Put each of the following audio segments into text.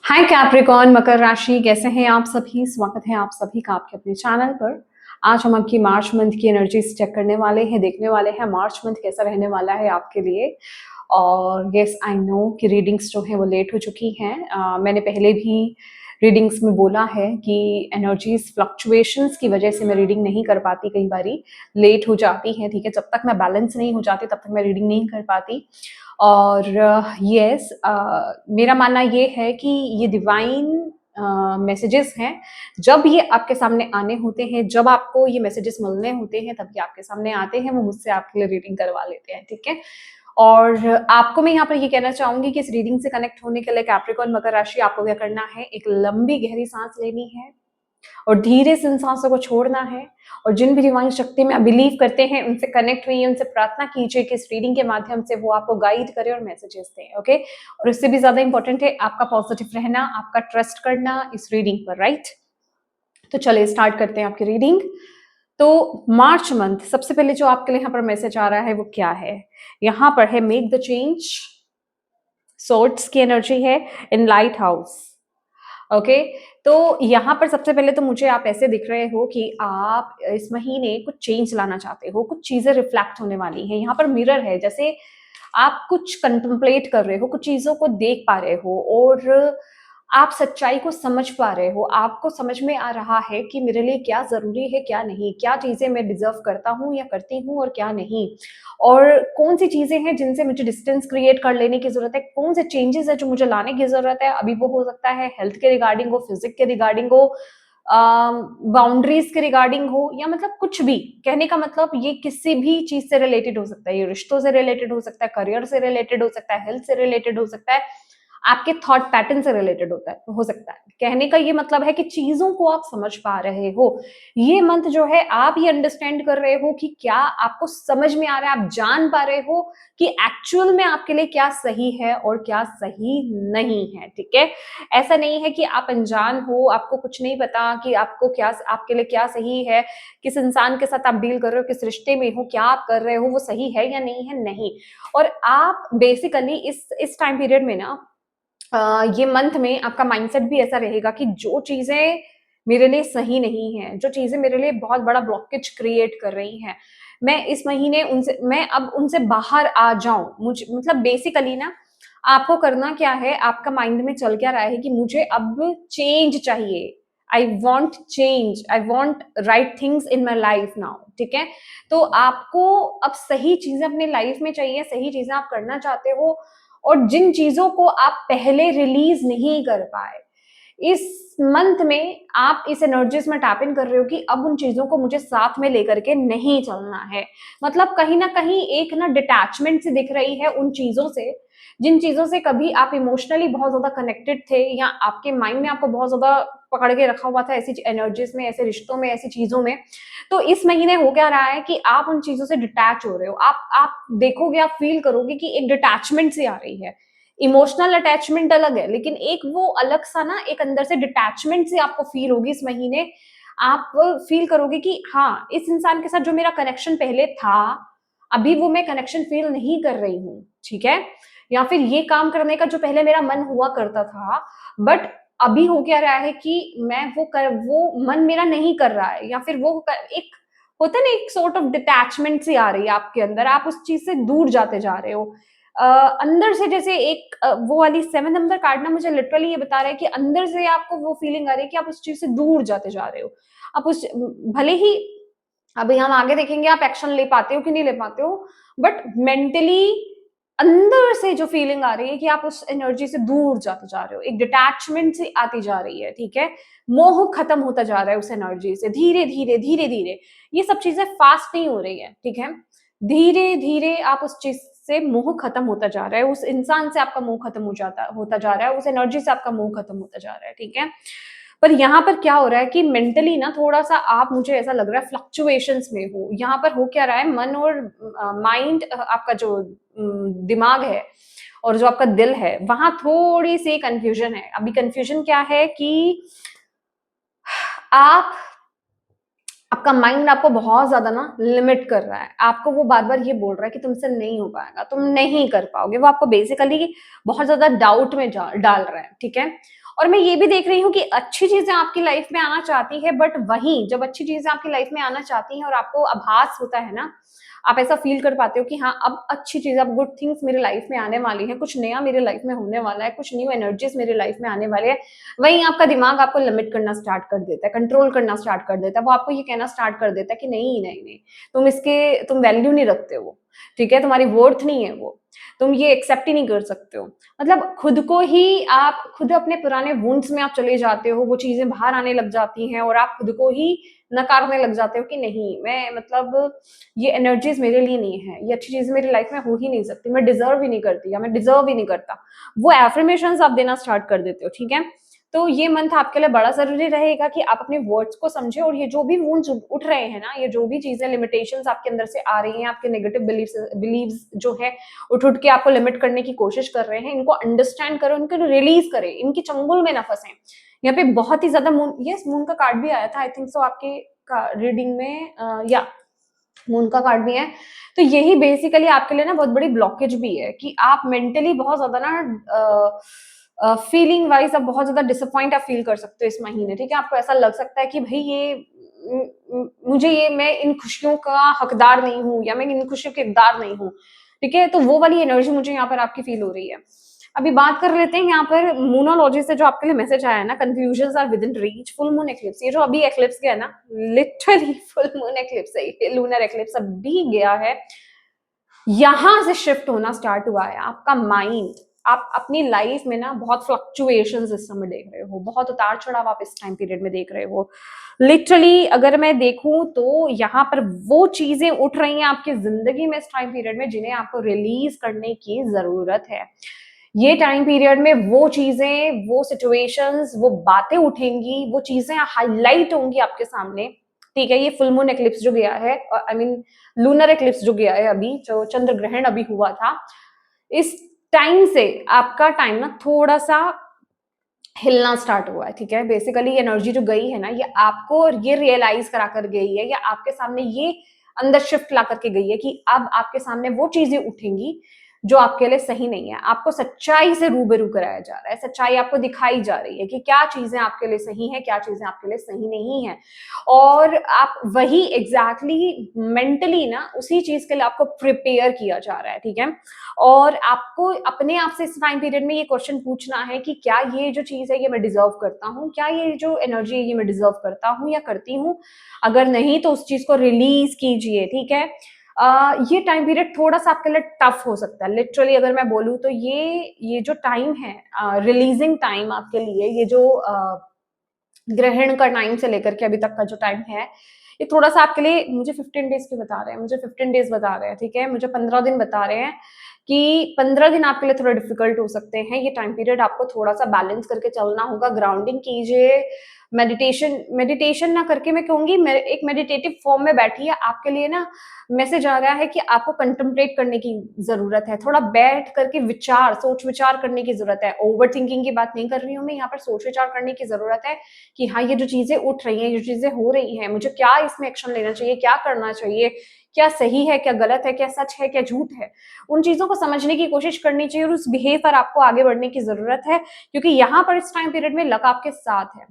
हाय Capricorn, मकर राशि, कैसे हैं आप सभी। स्वागत है आप सभी का आपके अपने चैनल पर। आज हम आपकी मार्च मंथ की एनर्जीज चेक करने वाले हैं, देखने वाले हैं मार्च मंथ कैसा रहने वाला है आपके लिए। और यस, आई नो कि रीडिंग्स जो है वो लेट हो चुकी हैं। मैंने पहले भी रीडिंग्स में बोला है कि एनर्जीज फ्लक्चुएशंस की वजह से मैं रीडिंग नहीं कर पाती, कई बारी लेट हो जाती है। ठीक है, जब तक मैं बैलेंस नहीं हो जाती तब तक मैं रीडिंग नहीं कर पाती। और यस, मेरा मानना ये है कि ये डिवाइन मैसेजेस हैं। जब ये आपके सामने आने होते हैं, जब आपको ये मैसेजेस मिलने होते हैं, तब ये आपके सामने आते हैं। वो मुझसे आपके लिए रीडिंग करवा लेते हैं, ठीक है। और आपको मैं यहाँ पर ये कहना चाहूंगी कि इस रीडिंग से कनेक्ट होने के लिए कैप्रिकॉर्न मकर राशि, आपको क्या करना है, एक लंबी गहरी सांस लेनी है और धीरे से इन सांसों को छोड़ना है। और जिन भी डिवाइन शक्ति में आप बिलीव करते हैं उनसे कनेक्ट हुई, उनसे प्रार्थना कीजिए कि इस रीडिंग के माध्यम से वो आपको गाइड करे और मैसेजेस दें, ओके। और इससे भी ज्यादा इंपॉर्टेंट है आपका पॉजिटिव रहना, आपका ट्रस्ट करना इस रीडिंग पर, राइट। तो चलिए स्टार्ट करते हैं आपकी रीडिंग। तो मार्च मंथ, सबसे पहले जो आपके लिए यहाँ पर मैसेज आ रहा है वो क्या है। यहाँ पर है मेक द चेंज, सोर्ड्स की एनर्जी है, इन लाइट हाउस, ओके। तो यहाँ पर सबसे पहले तो मुझे आप ऐसे दिख रहे हो कि आप इस महीने कुछ चेंज लाना चाहते हो, कुछ चीजें रिफ्लेक्ट होने वाली हैं। यहाँ पर मिरर है, जैसे आप कुछ कंtemplate कर रहे हो, कुछ चीजों को देख पा रहे हो और आप सच्चाई को समझ पा रहे हो। आपको समझ में आ रहा है कि मेरे लिए क्या जरूरी है, क्या नहीं, क्या चीजें मैं डिजर्व करता हूँ या करती हूँ और क्या नहीं, और कौन सी चीजें हैं जिनसे मुझे डिस्टेंस क्रिएट कर लेने की जरूरत है, कौन से चेंजेस है जो मुझे लाने की जरूरत है। अभी वो हो सकता है हेल्थ के रिगार्डिंग हो, फिजिक के रिगार्डिंग हो, बाउंड्रीज के रिगार्डिंग हो, या मतलब कुछ भी। कहने का मतलब ये किसी भी चीज से रिलेटेड हो सकता है, ये रिश्तों से रिलेटेड हो सकता है, करियर से रिलेटेड हो सकता है, हेल्थ से रिलेटेड हो सकता है, आपके थॉट पैटर्न से रिलेटेड होता है, हो सकता है। कहने का ये मतलब है कि चीजों को आप समझ पा रहे हो। ये मंथ जो है आप ये अंडरस्टैंड कर रहे हो कि क्या आपको समझ में आ रहा है, आप जान पा रहे हो कि एक्चुअल में आपके लिए क्या सही है और क्या सही नहीं है, ठीक है। ऐसा नहीं है कि आप अनजान हो, आपको कुछ नहीं पता कि आपको क्या, आपके लिए क्या सही है, किस इंसान के साथ आप डील कर रहे हो, किस रिश्ते में हो, क्या आप कर रहे हो वो सही है या नहीं है, नहीं। और आप बेसिकली इस टाइम पीरियड में ना, ये मंथ में आपका माइंडसेट भी ऐसा रहेगा कि जो चीजें मेरे लिए सही नहीं है, जो चीजें मेरे लिए बहुत बड़ा ब्लॉकेज क्रिएट कर रही हैं, मैं इस महीने उनसे, मैं अब उनसे बाहर आ जाऊं। मुझे मतलब बेसिकली ना, आपको करना क्या है, आपका माइंड में चल क्या रहा है कि मुझे अब चेंज चाहिए, I want change, I want right things in my life now, ठीक है। तो आपको अब सही चीजें अपने लाइफ में चाहिए, सही चीजें आप करना चाहते हो, और जिन चीजों को आप पहले रिलीज नहीं कर पाए, इस मंथ में आप इस एनर्जीज में टैप इन कर रहे हो कि अब उन चीजों को मुझे साथ में लेकर के नहीं चलना है। मतलब कहीं ना कहीं एक ना डिटैचमेंट से दिख रही है उन चीजों से, जिन चीजों से कभी आप इमोशनली बहुत ज्यादा कनेक्टेड थे, या आपके माइंड में आपको बहुत ज्यादा पकड़ के रखा हुआ था ऐसी एनर्जीज में, ऐसे रिश्तों में, ऐसी चीजों में। तो इस महीने हो क्या रहा है कि आप उन चीजों से डिटैच हो रहे हो। आप देखोगे, आप फील करोगे कि एक डिटैचमेंट से आ रही है। इमोशनल अटैचमेंट अलग है, लेकिन एक वो अलग सा ना, एक अंदर से डिटैचमेंट से आपको फील होगी इस महीने। आप फील करोगे कि हाँ, इस इंसान के साथ जो मेरा कनेक्शन पहले था, अभी वो मैं कनेक्शन फील नहीं कर रही हूँ, ठीक है। या फिर ये काम करने का जो पहले मेरा मन हुआ करता था, बट अभी हो क्या रहा है कि मैं वो मन मेरा नहीं कर रहा है, या फिर एक होता है ना, एक सॉर्ट ऑफ डिटैचमेंट सी आ रही है आपके अंदर, आप उस चीज से दूर जाते जा रहे हो। अंदर से जैसे एक वो वाली 7 नंबर कार्ड ना मुझे लिटरली ये बता रहा है कि अंदर से आपको वो फीलिंग आ रही है कि आप उस चीज से दूर जाते जा रहे हो। आप उस, भले ही अभी हम आगे देखेंगे आप एक्शन ले पाते हो कि नहीं ले पाते हो, बट मेंटली अंदर से जो फीलिंग आ रही है कि आप उस एनर्जी से दूर जाते जा रहे हो, एक डिटैचमेंट से आती जा रही है, ठीक है। मोह खत्म होता जा रहा है उस एनर्जी से, धीरे धीरे धीरे धीरे। ये सब चीजें फास्ट नहीं हो रही है, ठीक है। धीरे धीरे आप उस चीज से मोह खत्म होता जा रहा है, उस इंसान से आपका मोह खत्म होता जा रहा है, उस एनर्जी से आपका मोह खत्म होता जा रहा है, ठीक है। पर यहाँ पर क्या हो रहा है कि मेंटली ना थोड़ा सा आप, मुझे ऐसा लग रहा है फ्लक्चुएशंस में हो। यहाँ पर हो क्या रहा है, मन और माइंड, आपका जो दिमाग है और जो आपका दिल है, वहां थोड़ी सी कंफ्यूजन है। अभी कंफ्यूजन क्या है कि आप, आपका माइंड आपको बहुत ज्यादा ना लिमिट कर रहा है, आपको वो बार बार ये बोल रहा है कि तुमसे नहीं हो पाएगा, तुम नहीं कर पाओगे। वो आपको बेसिकली बहुत ज्यादा डाउट में डाल रहा है, ठीक है। और मैं ये भी देख रही हूँ कि अच्छी चीजें आपकी लाइफ में आना चाहती है, बट वहीं जब अच्छी चीजें आपकी लाइफ में आना चाहती हैं और आपको आभास होता है ना, आप ऐसा फील कर पाते हो कि हाँ अब अच्छी चीज, अब गुड थिंग्स मेरे लाइफ में आने वाली है, कुछ नया मेरे लाइफ में होने वाला है, कुछ न्यू एनर्जीज मेरे लाइफ में आने वाले हैं, वहीं आपका दिमाग आपको लिमिट करना स्टार्ट कर देता है, कंट्रोल करना स्टार्ट कर देता है। वो आपको ये कहना स्टार्ट कर देता है कि नहीं नहीं नहीं, तुम वैल्यू नहीं रखते हो, ठीक है, तुम्हारी वर्थ नहीं है वो, तुम ये एक्सेप्ट ही नहीं कर सकते हो। मतलब खुद को ही आप खुद अपने पुराने वुंड्स में आप चले जाते हो, वो चीजें बाहर आने लग जाती हैं और आप खुद को ही नकारने लग जाते हो कि नहीं, मैं मतलब ये एनर्जीज मेरे लिए नहीं है, ये अच्छी चीज मेरी लाइफ में हो ही नहीं सकती, मैं डिजर्व ही नहीं करती या मैं डिजर्व ही नहीं करता। वो एफर्मेशंस आप देना स्टार्ट कर देते हो, ठीक है। तो ये मंथ आपके लिए बड़ा जरूरी रहेगा कि आप अपने वर्ड्स को समझे और ये जो भी वुंड्स उठ रहे हैं ना, ये जो भी चीजें लिमिटेशंस आपके अंदर से आ रही हैं, आपके नेगेटिव बिलीव्स जो है उठ उठ के आपको लिमिट करने की कोशिश कर रहे हैं, इनको अंडरस्टैंड करो, इनको रिलीज करें, इनकी चंगुल में ना फंसे। यहाँ पे बहुत ही ज्यादा मून, यस मून का कार्ड भी आया था आई थिंक सो आपके रीडिंग में, या मून का कार्ड भी है। तो यही बेसिकली आपके लिए ना बहुत बड़ी ब्लॉकेज भी है कि आप मेंटली बहुत ज्यादा ना फीलिंग वाइज आप बहुत ज्यादा डिसअपॉइंट आप फील कर सकते हो इस महीने, ठीक है। आपको ऐसा लग सकता है कि भाई ये मुझे ये मैं इन खुशियों का हकदार नहीं हूँ या मैं इन खुशियों के हकदार नहीं हूँ, ठीक है। तो वो वाली एनर्जी मुझे यहाँ पर आपकी फील हो रही है। अभी बात कर लेते हैं यहाँ पर मूनोलॉजी से जो आपके लिए मैसेज आया है ना, confusion are with in reach, full moon eclipse, ये जो अभी एक्लिप्स गया ना, लिटरली फुल मून एक्लिप्स है, लूनर एक्लिप्स अभी गया है, यहां से शिफ्ट होना स्टार्ट हुआ है आपका माइंड। आप अपनी लाइफ में ना बहुत फ्लक्चुएशंस इस समय देख रहे हो, बहुत उतार चढ़ाव आप इस टाइम पीरियड में देख रहे हो। लिटरली अगर मैं देखूं तो यहाँ पर वो चीजें उठ रही हैं आपकी जिंदगी में इस टाइम पीरियड में जिन्हें आपको रिलीज करने की जरूरत है। ये टाइम पीरियड में वो चीजें, वो सिचुएशंस, वो बातें उठेंगी, वो चीजें हाईलाइट होंगी आपके सामने, ठीक है। ये फुल मून एक्लिप्स जो गया है, आई मीन लूनर एक्लिप्स जो गया है अभी, जो चंद्र ग्रहण अभी हुआ था, इस टाइम से आपका टाइम ना थोड़ा सा हिलना स्टार्ट हुआ है, ठीक है। बेसिकली एनर्जी जो गई है ना, ये आपको ये रियलाइज करा कर गई है या आपके सामने ये अंदर शिफ्ट ला करके गई है कि अब आपके सामने वो चीजें उठेंगी जो आपके लिए सही नहीं है। आपको सच्चाई से रूबरू कराया जा रहा है, सच्चाई आपको दिखाई जा रही है कि क्या चीजें आपके लिए सही है, क्या चीजें आपके लिए सही नहीं है। और आप वही एग्जैक्टली मेंटली ना उसी चीज के लिए आपको प्रिपेयर किया जा रहा है, ठीक है। और आपको अपने आप से इस टाइम पीरियड में ये क्वेश्चन पूछना है कि क्या ये जो चीज है ये मैं डिजर्व करता हूँ, क्या ये जो एनर्जी है ये मैं डिजर्व करता हूँ या करती हूँ। अगर नहीं तो उस चीज को रिलीज कीजिए, ठीक है। ये टाइम पीरियड थोड़ा सा आपके लिए टफ हो सकता है, लिटरली अगर मैं बोलूँ तो ये जो टाइम है, रिलीजिंग टाइम आपके लिए, ये जो ग्रहण का टाइम से लेकर के अभी तक का जो टाइम है, ये थोड़ा सा आपके लिए, मुझे 15 डेज क्यों बता रहे हैं, मुझे 15 डेज बता रहे हैं, ठीक है, मुझे 15 दिन बता रहे हैं कि 15 दिन आपके लिए थोड़ा डिफिकल्ट हो सकते हैं। ये टाइम पीरियड आपको थोड़ा सा बैलेंस करके चलना होगा, ग्राउंडिंग कीजिए, मेडिटेशन ना करके मैं कहूंगी एक मेडिटेटिव फॉर्म में बैठिए। आपके लिए ना मैसेज आ रहा है कि आपको कंटेम्पलेट करने की जरूरत है, थोड़ा बैठ करके सोच विचार करने की जरूरत है। ओवर थिंकिंग की बात नहीं कर रही हूँ मैं यहाँ पर, सोच विचार करने की जरूरत है कि हाँ ये जो चीजें उठ रही हैं, ये जो चीजें हो रही हैं, मुझे क्या इसमें एक्शन लेना चाहिए, क्या करना चाहिए, क्या सही है, क्या गलत है, क्या सच है, क्या झूठ है, उन चीजों को समझने की कोशिश करनी चाहिए और उस बिहेव पर आपको आगे बढ़ने की जरूरत है। क्योंकि यहाँ पर इस टाइम पीरियड में लक आपके साथ है,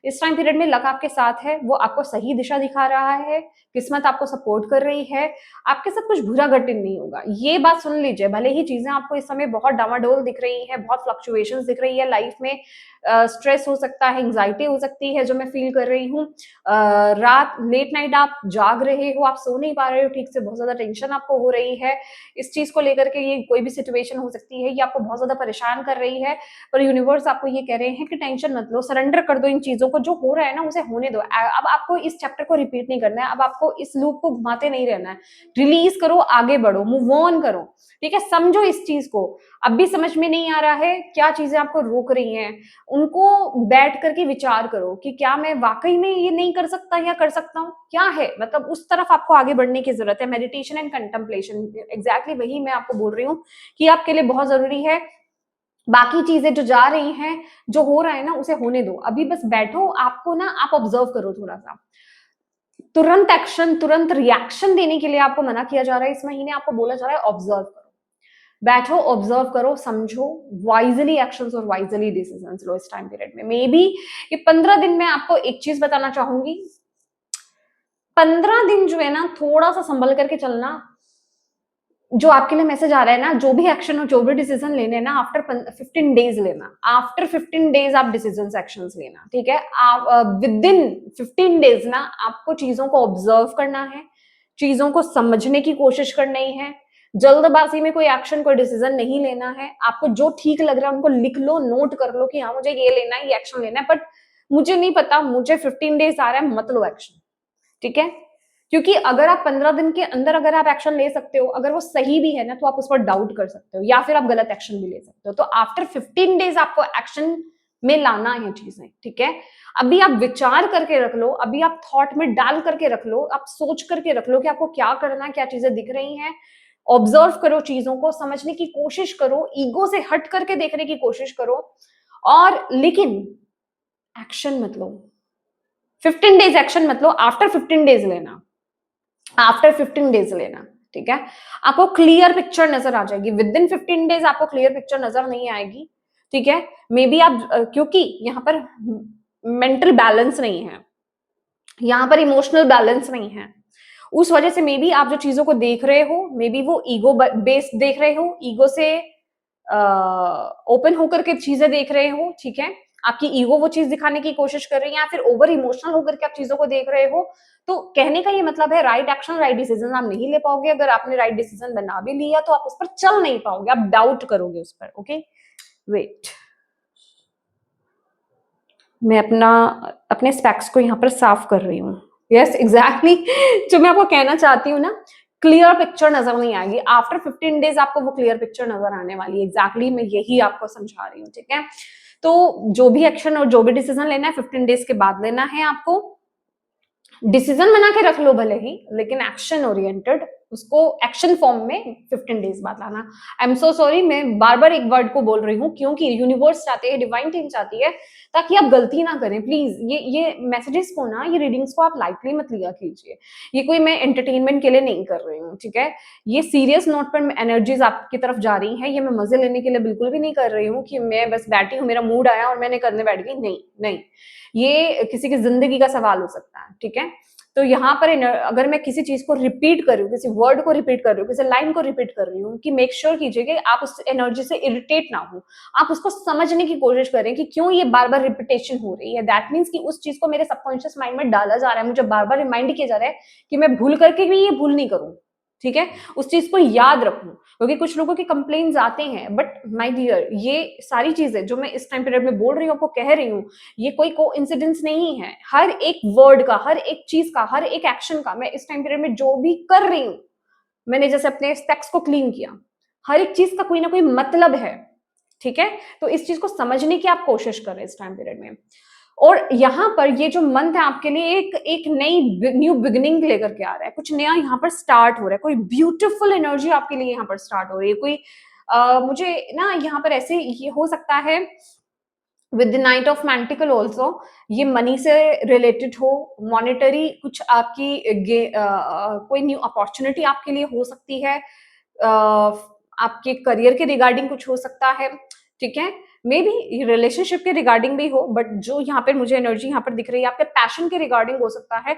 इस टाइम पीरियड में लक आपके साथ है, वो आपको सही दिशा दिखा रहा है, किस्मत आपको सपोर्ट कर रही है, आपके साथ कुछ बुरा घटित नहीं होगा। ये बात सुन लीजिए, भले ही चीजें आपको इस समय बहुत डामाडोल दिख रही है, बहुत फ्लक्चुएशंस दिख रही है लाइफ में, स्ट्रेस हो सकता है, एंग्जाइटी हो सकती है जो मैं फील कर रही हूँ, रात लेट नाइट आप जाग रहे हो, आप सो नहीं पा रहे हो ठीक से, बहुत ज्यादा टेंशन आपको हो रही है इस चीज को लेकर के, ये कोई भी सिचुएशन हो सकती है, ये आपको बहुत ज्यादा परेशान कर रही है। पर यूनिवर्स आपको ये कह रहे हैं कि टेंशन मत लो, सरेंडर कर दो इन चीजों को, जो हो रहा है ना उसे होने दो। अब आपको इस चैप्टर को रिपीट नहीं करना है, अब आपको इस लूप को घुमाते नहीं रहना है, रिलीज करो, आगे बढ़ो, मूव ऑन करो, ठीक है। समझो इस चीज को, अब भी समझ में नहीं आ रहा है क्या चीजें आपको रोक रही हैं, उनको बैठ करके विचार करो कि क्या मैं वाकई में ये नहीं कर सकता या कर सकता हूँ, क्या है, मतलब उस तरफ आपको आगे बढ़ने की जरूरत है। मेडिटेशन एंड कंटेम्पलेशन, एग्जैक्टली वही मैं आपको बोल रही हूँ कि आपके लिए बहुत जरूरी है। बाकी चीजें जो जा रही हैं, जो हो रहा है ना उसे होने दो, अभी बस बैठो, आपको ना आप ऑब्जर्व करो थोड़ा सा, तुरंत एक्शन, तुरंत रिएक्शन देने के लिए आपको मना किया जा रहा है इस महीने, आपको बोला जा रहा है ऑब्जर्व करो, बैठो, ऑब्जर्व करो, समझो, वाइजली एक्शंस और वाइजली डिसीजंस लो इस टाइम पीरियड में। मे बी ये 15 दिन में आपको एक चीज बताना चाहूंगी, 15 दिन जो है ना थोड़ा सा संभल करके चलना। जो आपके लिए मैसेज आ रहा है ना, जो भी एक्शन हो, जो भी डिसीजन लेने ना, आफ्टर 15 डेज लेना। आफ्टर 15 डेज आप डिसीजन एक्शन लेना, ठीक है। आप विद इन 15 डेज ना आपको चीजों को ऑब्जर्व करना है, चीजों को समझने की कोशिश करनी है। जल्दबाजी में कोई एक्शन, कोई डिसीजन नहीं लेना है। आपको जो ठीक लग रहा है उनको लिख लो, नोट कर लो कि हाँ मुझे ये लेना है, ये एक्शन लेना है, बट मुझे नहीं पता, मुझे 15 डेज आ रहा है, मत लो एक्शन, ठीक है। क्योंकि अगर आप 15 दिन के अंदर अगर आप एक्शन ले सकते हो, अगर वो सही भी है ना, तो आप उस पर डाउट कर सकते हो या फिर आप गलत एक्शन भी ले सकते हो। तो आफ्टर 15 डेज आपको एक्शन में लाना है चीजें, ठीक है। अभी आप विचार करके रख लो, अभी आप थॉट में डाल करके रख लो, आप सोच करके रख लो कि आपको क्या करना है, क्या चीजें दिख रही हैं। ऑब्जर्व करो, चीजों को समझने की कोशिश करो, ईगो से हट करके देखने की कोशिश करो, और लेकिन एक्शन मत लो। 15 डेज एक्शन मत लो, आफ्टर 15 डेज लेना, आफ्टर 15 डेज लेना, ठीक है। आपको क्लियर पिक्चर नजर आ जाएगी। विद इन 15 डेज आपको क्लियर पिक्चर नजर नहीं आएगी, ठीक है। मे बी आप क्योंकि यहाँ पर मेंटल बैलेंस नहीं है, यहाँ पर इमोशनल बैलेंस नहीं है, उस वजह से मे बी आप जो चीजों को देख रहे हो, मे बी वो ईगो बेस्ड देख रहे हो, ईगो से ओपन होकर के चीजें देख रहे हो, ठीक है। आपकी ईगो वो चीज दिखाने की कोशिश कर रही है, या फिर ओवर इमोशनल होकर के आप चीजों को देख रहे हो। तो कहने का ये मतलब है, राइट एक्शन, राइट डिसीजन आप नहीं ले पाओगे। अगर आपने राइट डिसीजन बना भी लिया तो आप उस पर चल नहीं पाओगे, आप डाउट करोगे उस पर। ओके, वेट, मैं अपने स्पेक्स को यहाँ पर साफ कर रही हूँ। यस, एग्जैक्टली जो मैं आपको कहना चाहती हूँ ना, क्लियर पिक्चर नजर नहीं आएगी। आफ्टर 15 डेज आपको वो क्लियर पिक्चर नजर आने वाली है। एग्जैक्टली मैं यही आपको समझा रही हूँ, ठीक है। तो जो भी एक्शन और जो भी डिसीजन लेना है 15 डेज के बाद लेना है आपको। डिसीजन बना के रख लो भले ही, लेकिन एक्शन ओरिएंटेड, उसको एक्शन फॉर्म में 15 डेज बाद लाना। आई एम सो सॉरी, मैं बार बार एक वर्ड को बोल रही हूँ, क्योंकि यूनिवर्स चाहते हैं, डिवाइन टीम चाहती है, ताकि आप गलती ना करें। प्लीज ये मैसेजेस को ना, ये रीडिंग्स को आप लाइटली मत लिया कीजिए। ये कोई मैं एंटरटेनमेंट के लिए नहीं कर रही हूँ, ठीक है। ये सीरियस नोट पर एनर्जीज आपकी तरफ जा रही है, ये मैं मजे लेने के लिए बिल्कुल भी नहीं कर रही हूँ कि मैं बस बैठी हूँ, मेरा मूड आया और मैंने करने बैठ गई। नहीं नहीं, ये किसी की जिंदगी का सवाल हो सकता है, ठीक है। तो यहाँ पर अगर मैं किसी चीज को रिपीट कर रही हूँ, किसी वर्ड को रिपीट कर रही हूँ, किसी लाइन को रिपीट कर रही हूँ, कि मेक श्योर कीजिए कि आप उस एनर्जी से इरिटेट ना हो। आप उसको समझने की कोशिश करें कि क्यों ये बार बार रिपीटेशन हो रही है। दैट मीन्स कि उस चीज को मेरे सबकॉन्शियस माइंड में डाला जा रहा है, मुझे बार बार रिमाइंड किया जा रहा है कि मैं भूल करके भी ये भूल नहीं करूँ, ठीक है। उस चीज को याद रखूं, क्योंकि कुछ लोगों के कंप्लेन्स आते हैं। बट माय डियर, ये सारी चीजें जो मैं इस टाइम पीरियड में बोल रही हूँ, आपको कह रही हूँ, ये कोई कोइंसिडेंस नहीं है। हर एक वर्ड का, हर एक चीज का, हर एक एक्शन का, मैं इस टाइम पीरियड में जो भी कर रही हूँ, मैंने जैसे अपने स्टेक्स को क्लीन किया, हर एक चीज का कोई ना कोई मतलब है, ठीक है। तो इस चीज को समझने की आप कोशिश करें इस टाइम पीरियड में। और यहाँ पर ये जो मंथ है आपके लिए एक नई न्यू बिगिनिंग लेकर के आ रहा है, कुछ नया यहाँ पर स्टार्ट हो रहा है, कोई ब्यूटीफुल एनर्जी आपके लिए यहाँ पर स्टार्ट हो रही है। कोई मुझे ना यहाँ पर ऐसे ये हो सकता है विद द नाइट ऑफ मैंटिकल ऑल्सो, ये मनी से रिलेटेड हो, मॉनेटरी कुछ आपकी कोई न्यू अपॉर्चुनिटी आपके लिए हो सकती है, आपके करियर के रिगार्डिंग कुछ हो सकता है, ठीक है। मे बी रिलेशनशिप के रिगार्डिंग भी हो, बट जो यहाँ पर मुझे एनर्जी यहाँ पर दिख रही है, आपके पैशन के रिगार्डिंग हो सकता है।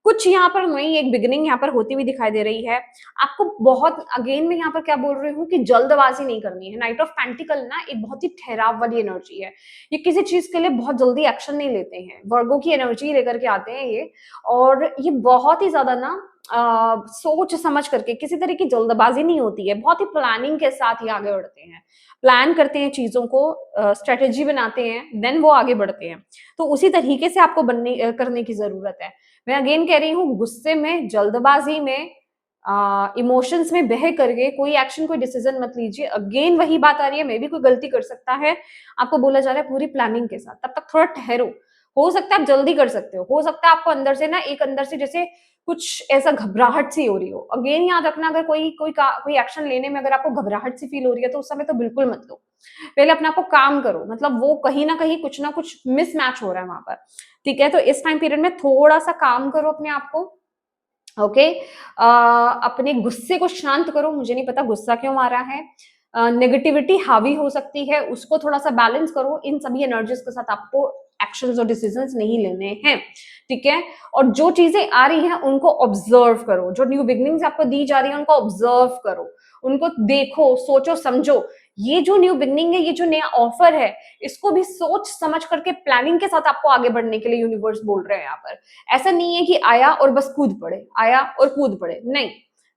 कुछ यहाँ पर नई एक बिगिनिंग यहाँ पर होती हुई दिखाई दे रही है आपको। बहुत अगेन मैं यहाँ पर क्या बोल रही हूँ कि जल्दबाजी नहीं करनी है। नाइट ऑफ पेंटिकल ना एक बहुत ही ठहराव वाली एनर्जी है, ये किसी चीज के लिए बहुत जल्दी एक्शन नहीं लेते हैं। वर्गो की एनर्जी लेकर के आते हैं ये, और ये बहुत ही ज्यादा ना सोच समझ करके, किसी तरह की जल्दबाजी नहीं होती है, बहुत ही प्लानिंग के साथ ये आगे बढ़ते हैं, प्लान करते हैं चीजों को, स्ट्रेटेजी बनाते हैं, देन वो आगे बढ़ते हैं। तो उसी तरीके से आपको करने की जरूरत है। मैं अगेन कह रही हूँ, गुस्से में, जल्दबाजी में, इमोशंस में बह करके कोई एक्शन, कोई डिसीजन मत लीजिए। अगेन वही बात आ रही है, मे भी कोई गलती कर सकता है, आपको बोला जा रहा है पूरी प्लानिंग के साथ, तब तक थोड़ा ठहरो। हो सकता है आप जल्दी कर सकते हो सकता है आपको अंदर से ना, एक अंदर से जैसे कुछ ऐसा घबराहट सी हो रही हो। अगेन याद रखना, अगर कोई एक्शन लेने में अगर आपको घबराहट सी फील हो रही है, तो उस समय तो बिल्कुल मत लो। पहले अपने आप को काम करो, मतलब वो कहीं ना कुछ मिसमैच हो रहा है वहां पर, ठीक है। तो इस टाइम पीरियड में थोड़ा सा काम करो अपने आप को, ओके। अपने गुस्से को शांत करो। मुझे नहीं पता गुस्सा क्यों आ रहा है, नेगेटिविटी हावी हो सकती है, उसको थोड़ा सा बैलेंस करो। इन सभी एनर्जीज के साथ आपको एक्शंस और डिसीजंस नहीं लेने हैं, ठीक है। और जो चीजें आ रही हैं उनको ऑब्जर्व करो, जो न्यू बिगनिंग्स आपको दी जा रही है उनको ऑब्जर्व करो, उनको देखो, सोचो, समझो। ये जो न्यू बिगनिंग है, ये जो नया ऑफर है, इसको भी सोच समझ करके प्लानिंग के साथ आपको आगे बढ़ने के लिए यूनिवर्स बोल रहे हैं यहाँ पर। ऐसा नहीं है कि आया और बस कूद पड़े, आया और कूद पड़े, नहीं।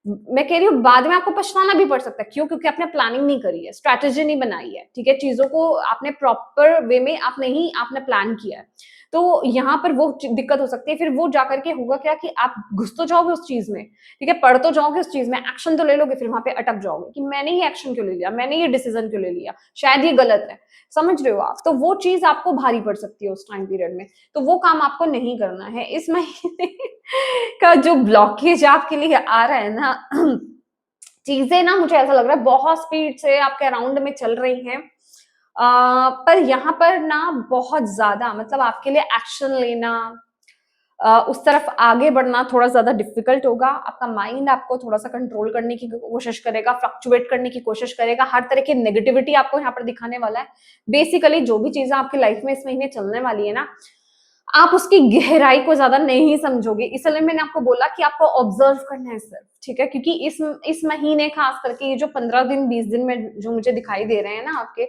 मैं कह रही हूँ बाद में आपको पछताना भी पड़ सकता है, क्यों? क्योंकि आपने प्लानिंग नहीं करी है, स्ट्रैटेजी नहीं बनाई है, ठीक है। चीजों को आपने प्रॉपर वे में आपने प्लान किया है, तो यहाँ पर वो दिक्कत हो सकती है। फिर वो जाकर के होगा क्या कि आप घुस तो जाओगे उस चीज में, ठीक है, पढ़ तो जाओगे उस चीज में, एक्शन तो ले लोगे, फिर वहां पे अटक जाओगे कि मैंने ये एक्शन क्यों ले लिया, मैंने ये डिसीजन क्यों ले लिया, शायद ये गलत है, समझ रहे हो आप? तो वो चीज आपको भारी पड़ सकती है उस टाइम पीरियड में, तो वो काम आपको नहीं करना है। इस महीने का जो ब्लॉकेज आपके लिए आ रहा है ना, चीजें ना मुझे ऐसा लग रहा है बहुत स्पीड से आपके अराउंड में चल रही हैं, पर यहाँ पर ना बहुत ज्यादा मतलब आपके लिए एक्शन लेना, उस तरफ आगे बढ़ना थोड़ा ज्यादा डिफिकल्ट होगा। आपका माइंड आपको थोड़ा सा कंट्रोल करने की कोशिश करेगा, फ्लक्चुएट करने की कोशिश करेगा, हर तरह की नेगेटिविटी आपको यहाँ पर दिखाने वाला है। बेसिकली जो भी चीजें आपकी लाइफ में इस महीने चलने वाली है ना, आप उसकी गहराई को ज्यादा नहीं समझोगे, इसलिए मैंने आपको बोला कि आपको ऑब्जर्व करना है सिर्फ, ठीक है। क्योंकि इस महीने खास करके ये जो 15 दिन 20 दिन में जो मुझे दिखाई दे रहे हैं ना आपके,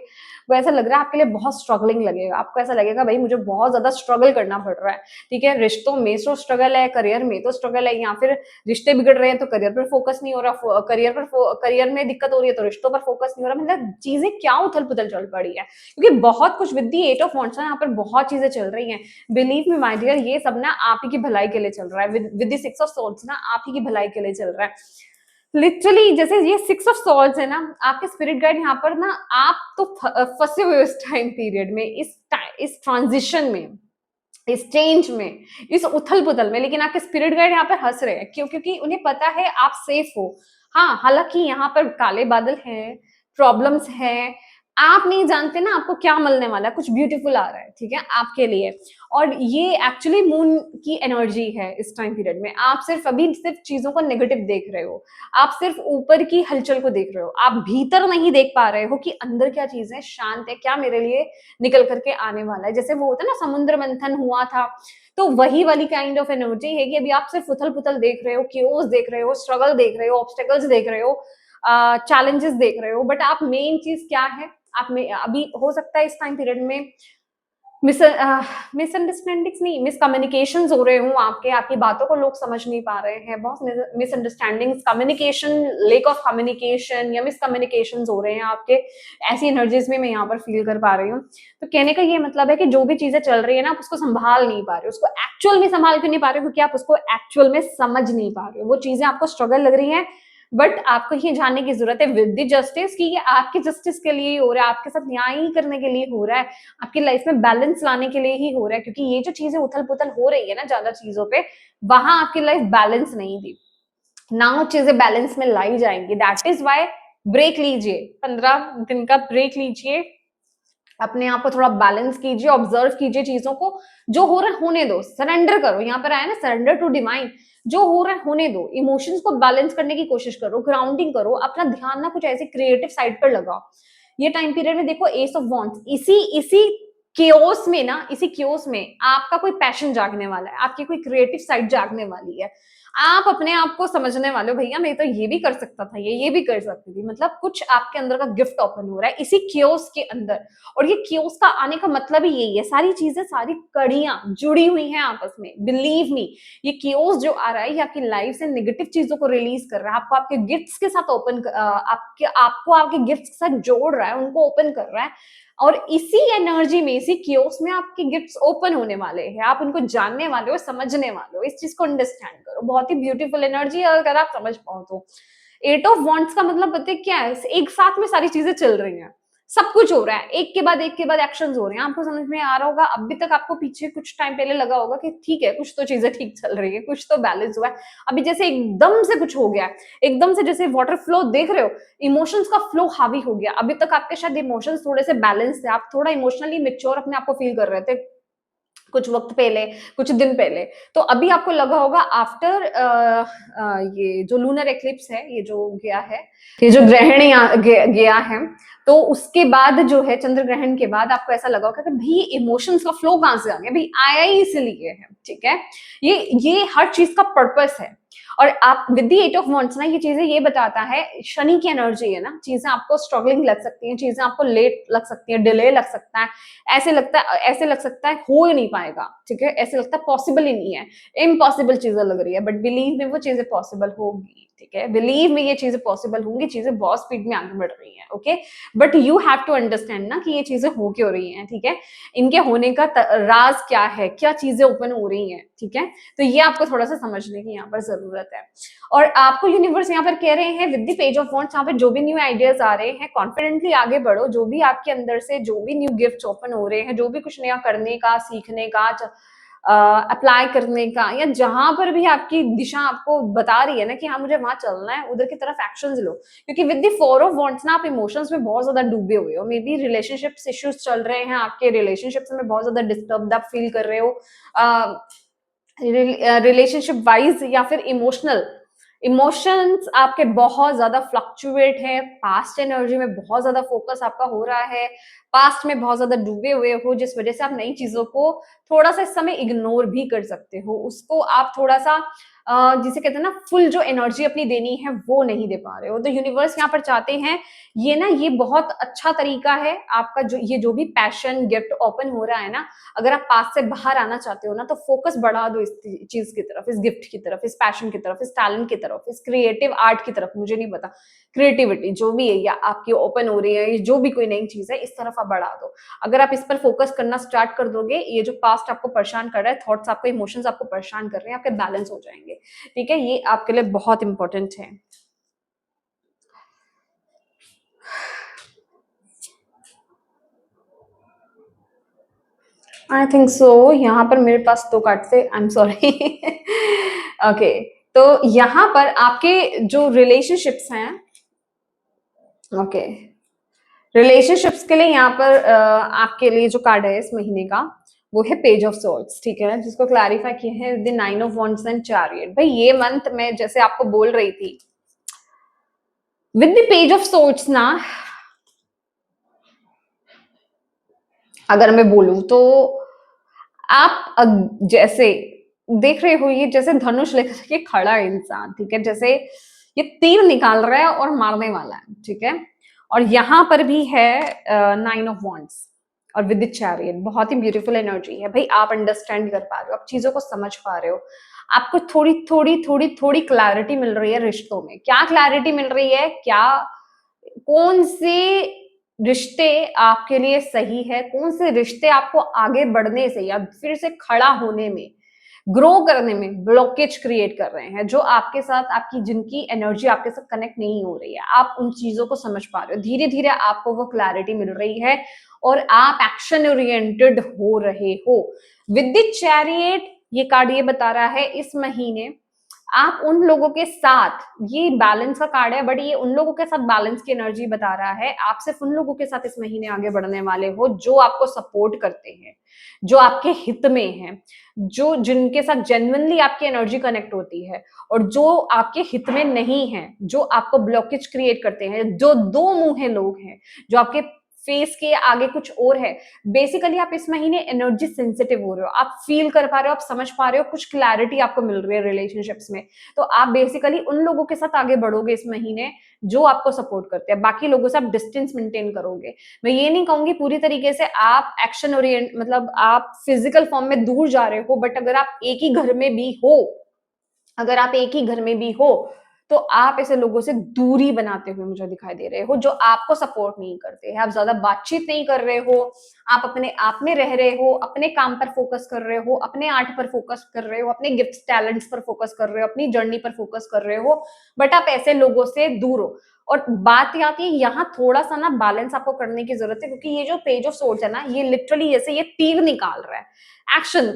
वो ऐसा लग रहा है आपके लिए बहुत स्ट्रगलिंग लगेगा। आपको ऐसा लगेगा भाई मुझे बहुत ज्यादा स्ट्रगल करना पड़ रहा है, ठीक है। रिश्तों में तो स्ट्रगल है, करियर में तो स्ट्रगल है, या फिर रिश्ते बिगड़ रहे हैं तो करियर पर फोकस नहीं हो रहा, करियर में दिक्कत हो रही है तो रिश्तों पर फोकस नहीं हो रहा, मतलब चीजें क्या उथल पुथल चल पड़ी है, क्योंकि बहुत कुछ विद दी 8 ऑफ वांट्स यहाँ पर बहुत चीजें चल रही हैं। बिलीव मी माय डियर, ये सब ना आप ही की भलाई के लिए चल रहा है, विद द 6 ऑफ सोर्ड्स ना आप ही की भलाई के लिए चल रहा है। लिटरली जैसे ये 6 ऑफ सोर्ड्स है ना, आपके स्पिरिट गाइड यहाँ पर ना, आप तो फंसे हुए इस टाइम पीरियड में, इस ट्रांजिशन में, इस चेंज में, इस उथल पुथल में, लेकिन आपके स्पिरिट गाइड यहाँ पर हंस रहे हैं। क्यों? क्योंकि उन्हें पता है आप सेफ हो। हाँ, हालांकि यहाँ पर काले बादल हैं, प्रॉब्लम्स हैं, आप नहीं जानते ना आपको क्या मिलने वाला है, कुछ ब्यूटीफुल आ रहा है, ठीक है, आपके लिए। और ये एक्चुअली मून की एनर्जी है इस टाइम पीरियड में। आप सिर्फ चीजों को नेगेटिव देख रहे हो, आप सिर्फ ऊपर की हलचल को देख रहे हो, आप भीतर नहीं देख पा रहे हो कि अंदर क्या चीज है, शांत है, क्या मेरे लिए निकल करके आने वाला है। जैसे वो होता है ना, समुद्र मंथन हुआ था, तो वही वाली काइंड ऑफ एनर्जी है कि अभी आप सिर्फ उथल पुथल देख रहे हो, क्योस देख रहे हो, स्ट्रगल देख रहे हो, ऑब्स्टेकल्स देख रहे हो, चैलेंजेस देख रहे हो, बट आप मेन चीज क्या है, आप में अभी हो सकता है इस टाइम पीरियड में मिसअंडरस्टैंडिंग्स नहीं, मिसकम्युनिकेशंस हो रहे हो आपकी बातों को लोग समझ नहीं पा रहे हैं, बहुत misunderstandings, communication, lake of communication या मिसकम्युनिकेशंस हो रहे हैं आपके। ऐसी एनर्जीज में मैं यहाँ पर फील कर पा रही हूँ। तो कहने का ये मतलब है कि जो भी चीजें चल रही है ना, आप उसको संभाल नहीं पा रहे हो, उसको एक्चुअल में संभाल क्यों नहीं पा रहे हो? क्योंकि आप उसको एक्चुअल में समझ नहीं पा रहे हो। वो चीजें आपको स्ट्रगल लग रही है, बट आपको ये जानने की जरूरत है विद द जस्टिस कि ये आपके जस्टिस के लिए ही हो रहा है, आपके साथ न्याय ही करने के लिए हो रहा है, आपकी लाइफ में बैलेंस लाने के लिए ही हो रहा है। क्योंकि ये जो चीजें उथल पुथल हो रही है ना ज्यादा चीजों पे, वहां आपकी लाइफ बैलेंस नहीं थी, नाउ चीजें बैलेंस में लाई जाएंगी। दैट इज वाई ब्रेक लीजिए, 15 दिन का ब्रेक लीजिए, अपने आप को थोड़ा बैलेंस कीजिए, ऑब्जर्व कीजिए चीजों को, जो हो रहा है होने दो, सरेंडर करो। यहाँ पर आया ना, सरेंडर टू डिवाइन, जो हो रहा है होने दो, इमोशंस को बैलेंस करने की कोशिश करो, ग्राउंडिंग करो, अपना ध्यान ना कुछ ऐसे क्रिएटिव साइड पर लगाओ। ये टाइम पीरियड में देखो, एस ऑफ वॉन्ट्स, इसी केओस में ना, इसी केओस में आपका कोई पैशन जागने वाला है, आपकी कोई क्रिएटिव साइड जागने वाली है। आप अपने आप को समझने वाले हो, भैया मैं तो ये भी कर सकता था, ये भी कर सकती थी, मतलब कुछ आपके अंदर का गिफ्ट ओपन हो रहा है इसी क्योस के अंदर। और ये क्योस का आने का मतलब ही यही है, सारी चीजें, सारी कड़ियां जुड़ी हुई हैं आपस में। बिलीव मी, ये क्योस जो आ रहा है, ये आपकी लाइफ से नेगेटिव चीजों को रिलीज कर रहा है, आपको आपके गिफ्ट्स के साथ आपको आपके गिफ्ट्स के साथ जोड़ रहा है, उनको ओपन कर रहा है। और इसी एनर्जी में, इसी क्योस में आपके गिफ्ट्स ओपन होने वाले हैं, आप उनको जानने वाले हो, समझने वाले हो, इस चीज को अंडरस्टैंड करो। बहुत ही ब्यूटीफुल एनर्जी है अगर आप समझ पाओ तो। 8 ऑफ वॉन्ट्स का मतलब पता है क्या है? एक साथ में सारी चीजें चल रही हैं, सब कुछ हो रहा है, एक के बाद एक्शंस हो रहे हैं, आपको समझ में आ रहा होगा। अभी तक आपको पीछे कुछ टाइम पहले लगा होगा कि ठीक है, कुछ तो चीजें ठीक चल रही है, कुछ तो बैलेंस हुआ है। अभी जैसे एकदम से कुछ हो गया है, एकदम से जैसे वाटर फ्लो देख रहे हो, इमोशंस का फ्लो हावी हो गया। अभी तक आपके शायद इमोशंस थोड़े से बैलेंस थे, आप थोड़ा इमोशनली मेच्योर अपने आप को फील कर रहे थे, कुछ वक्त पहले, कुछ दिन पहले। तो अभी आपको लगा होगा आफ्टर ये जो लूनर एक्लिप्स है, ये जो गया है, ये जो ग्रहण गया है, तो उसके बाद जो है, चंद्र ग्रहण के बाद आपको ऐसा लगा होगा कि भाई इमोशंस का फ्लो कहां से आ गया, भाई आया ही इसलिए है, ठीक है। ये हर चीज का पर्पस है। और आप विद द 8 ऑफ वांड्स ना, ये चीजें ये बताता है, शनि की एनर्जी है ना, चीजें आपको स्ट्रगलिंग लग सकती हैं, चीजें आपको लेट लग सकती है, डिले लग सकता है, ऐसे लग सकता है हो ही नहीं पाएगा, ठीक है, ऐसे लगता है पॉसिबल ही नहीं है, इम्पॉसिबल चीजें लग रही है, बट बिलीव में वो चीजें पॉसिबल होगी, ठीक है, बिलीव में ये चीजें पॉसिबल होंगी, चीजें बहुत स्पीड में आगे बढ़ रही हैं, okay. But you have to understand ना कि ये चीजें हो क्यों रही हैं, ठीक है, इनके होने का राज क्या है, क्या चीजें ओपन हो रही हैं, ठीक है। तो ये आपको थोड़ा सा समझने की यहाँ पर जरूरत है। और आपको यूनिवर्स यहाँ पर कह रहे हैं with the page of wands, यहाँ पर जो भी न्यू आइडियाज आ रहे हैं, कॉन्फिडेंटली आगे बढ़ो, जो भी आपके अंदर से जो भी न्यू गिफ्ट ओपन हो रहे हैं, जो भी कुछ नया करने का, सीखने का, अप्लाई करने का, या जहां पर भी आपकी दिशा आपको बता रही है ना कि हाँ मुझे वहां चलना है, उधर की तरफ एक्शंस लो। क्योंकि विद द 4 ऑफ वांड्स ना, आप इमोशंस में बहुत ज्यादा डूबे हुए हो, मे बी रिलेशनशिप्स इश्यूज चल रहे हैं, आपके रिलेशनशिप्स में बहुत ज्यादा डिस्टर्ब आप फील कर रहे हो, रिलेशनशिप वाइज या फिर इमोशंस आपके बहुत ज्यादा फ्लक्चुएट है, पास्ट एनर्जी में बहुत ज्यादा फोकस आपका हो रहा है, पास्ट में बहुत ज्यादा डूबे हुए हो, जिस वजह से आप नई चीजों को थोड़ा सा इस समय इग्नोर भी कर सकते हो, उसको आप थोड़ा सा जिसे कहते हैं ना फुल जो एनर्जी अपनी देनी है वो नहीं दे पा रहे हो। तो यूनिवर्स यहाँ पर चाहते हैं ये ना, ये बहुत अच्छा तरीका है आपका, जो भी पैशन गिफ्ट ओपन हो रहा है ना, अगर आप पास से बाहर आना चाहते हो ना, तो फोकस बढ़ा दो इस चीज की तरफ, इस गिफ्ट की तरफ, इस पैशन की तरफ, इस टैलेंट की तरफ, इस क्रिएटिव आर्ट की तरफ, मुझे नहीं पता, क्रिएटिविटी जो भी है, या आपकी ओपन हो रही है, जो भी कोई नई चीज है, इस तरफ आप बढ़ा दो। अगर आप इस पर फोकस करना स्टार्ट कर दोगे, ये जो पास्ट आपको परेशान कर रहा है, थॉट्स आपको, इमोशंस आपको परेशान कर रहे हैं, आपके बैलेंस हो जाएंगे, ठीक है। ये आपके लिए बहुत इंपॉर्टेंट है। आई थिंक सो, यहाँ पर मेरे पास 2 कार्ड थे, आई एम सॉरी। ओके, तो यहाँ पर आपके जो रिलेशनशिप्स हैं, ओके, रिलेशनशिप्स के लिए यहाँ पर आपके लिए जो कार्ड है इस महीने का, वो है पेज ऑफ सॉर्ड्स, ठीक है, जिसको क्लैरिफाई किए हैं the 9 of wands and chariot. भाई ये मंथ में जैसे आपको बोल रही थी, with the page of swords ना, अगर मैं बोलूं तो आप जैसे देख रहे हो, ये जैसे धनुष लेकर के खड़ा है इंसान, ठीक है, जैसे ये तीर निकाल रहा है और मारने वाला है, ठीक है। और यहाँ पर भी है 9 ऑफ वांड्स और विद द चैरियट, बहुत ही ब्यूटीफुल एनर्जी है। भाई आप अंडरस्टैंड कर पा रहे हो, आप चीजों को समझ पा रहे हो, आपको थोड़ी थोड़ी थोड़ी थोड़ी क्लैरिटी मिल रही है रिश्तों में। क्या क्लैरिटी मिल रही है, क्या कौन से रिश्ते आपके लिए सही है, कौन से रिश्ते आपको आगे बढ़ने से या फिर से खड़ा होने में, ग्रो करने में ब्लॉकेज क्रिएट कर रहे हैं, जो आपके साथ, आपकी जिनकी एनर्जी आपके साथ कनेक्ट नहीं हो रही है, आप उन चीजों को समझ पा रहे हो, धीरे धीरे आपको वो क्लैरिटी मिल रही है और आप एक्शन ओरिएंटेड हो रहे हो। विद द चैरियट, ये कार्ड ये बता रहा है इस महीने आप उन लोगों के साथ, ये बैलेंस का कार्ड है, बट ये उन लोगों के साथ बैलेंस की एनर्जी बता रहा है। आप सिर्फ उन लोगों के साथ इस महीने आगे बढ़ने वाले हो जो आपको सपोर्ट करते हैं, जो आपके हित में हैं, जो जिनके साथ जेन्युइनली आपकी एनर्जी कनेक्ट होती है, और जो आपके हित में नहीं है, जो आपको ब्लॉकेज क्रिएट करते हैं, जो दो मुंहे लोग हैं, जो आपके फेस के आगे कुछ और है। बेसिकली आप इस महीने एनर्जी सेंसिटिव हो रहे हो, आप फील कर पा रहे हो, आप समझ पा रहे हो, कुछ क्लैरिटी आपको मिल रही है रिलेशनशिप्स में। तो आप बेसिकली उन लोगों के साथ आगे बढ़ोगे इस महीने जो आपको सपोर्ट करते हैं, बाकी लोगों से आप डिस्टेंस मेंटेन करोगे। मैं ये नहीं कहूंगी पूरी तरीके से आप एक्शन ओरिएंट, मतलब आप फिजिकल फॉर्म में दूर जा रहे हो, बट अगर आप एक ही घर में भी हो, अगर आप एक ही घर में भी हो, तो आप ऐसे लोगों से दूरी बनाते हुए मुझे दिखाई दे रहे हो जो आपको सपोर्ट नहीं करते हैं, आप ज्यादा बातचीत नहीं कर रहे हो, आप अपने आप में रह रहे हो, अपने काम पर फोकस कर रहे हो, अपने आर्ट पर फोकस कर रहे हो, अपने गिफ्ट्स टैलेंट्स पर फोकस कर रहे हो, अपनी जर्नी पर फोकस कर रहे हो, बट आप ऐसे लोगों से दूर हो। और बात आती है यहाँ थोड़ा सा ना बैलेंस आपको करने की जरूरत है, क्योंकि ये जो पेज ऑफ सोर्ड्स है ना, ये लिटरली जैसे ये तीर निकाल रहा है, एक्शन।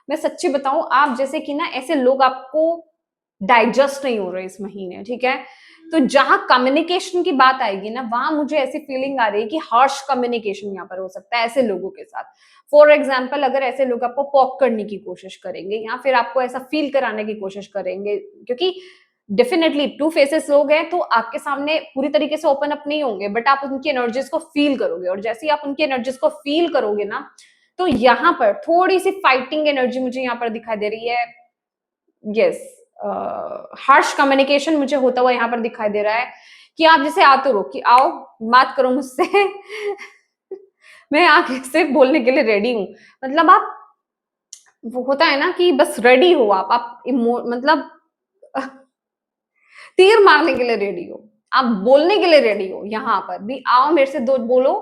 मैं सच्ची बताऊं, आप जैसे कि ना ऐसे लोग आपको डाइजेस्ट नहीं हो रहे इस महीने, ठीक है। तो जहां कम्युनिकेशन की बात आएगी ना, वहां मुझे ऐसी फीलिंग आ रही है कि हार्श कम्युनिकेशन यहाँ पर हो सकता है ऐसे लोगों के साथ। फॉर एग्जाम्पल, अगर ऐसे लोग आपको पॉक करने की कोशिश करेंगे या फिर आपको ऐसा फील कराने की कोशिश करेंगे, क्योंकि डेफिनेटली टू फेसेस लोग हैं, तो आपके सामने पूरी तरीके से ओपन अप नहीं होंगे, बट आप उनकी एनर्जीज को फील करोगे, और जैसे ही आप उनकी एनर्जीज को फील करोगे ना, तो यहाँ पर थोड़ी सी फाइटिंग एनर्जी मुझे यहाँ पर दिखाई दे रही है। यस, हार्श कम्युनिकेशन मुझे होता हुआ यहाँ पर दिखाई दे रहा है कि आप जैसे आते रहो कि आओ बात करो मुझसे मैं आगे से बोलने के लिए रेडी हूं। मतलब आप, वो होता है ना कि बस रेडी हो आप मतलब तीर मारने के लिए रेडी हो, आप बोलने के लिए रेडी हो, यहाँ पर भी आओ मेरे से दो बोलो,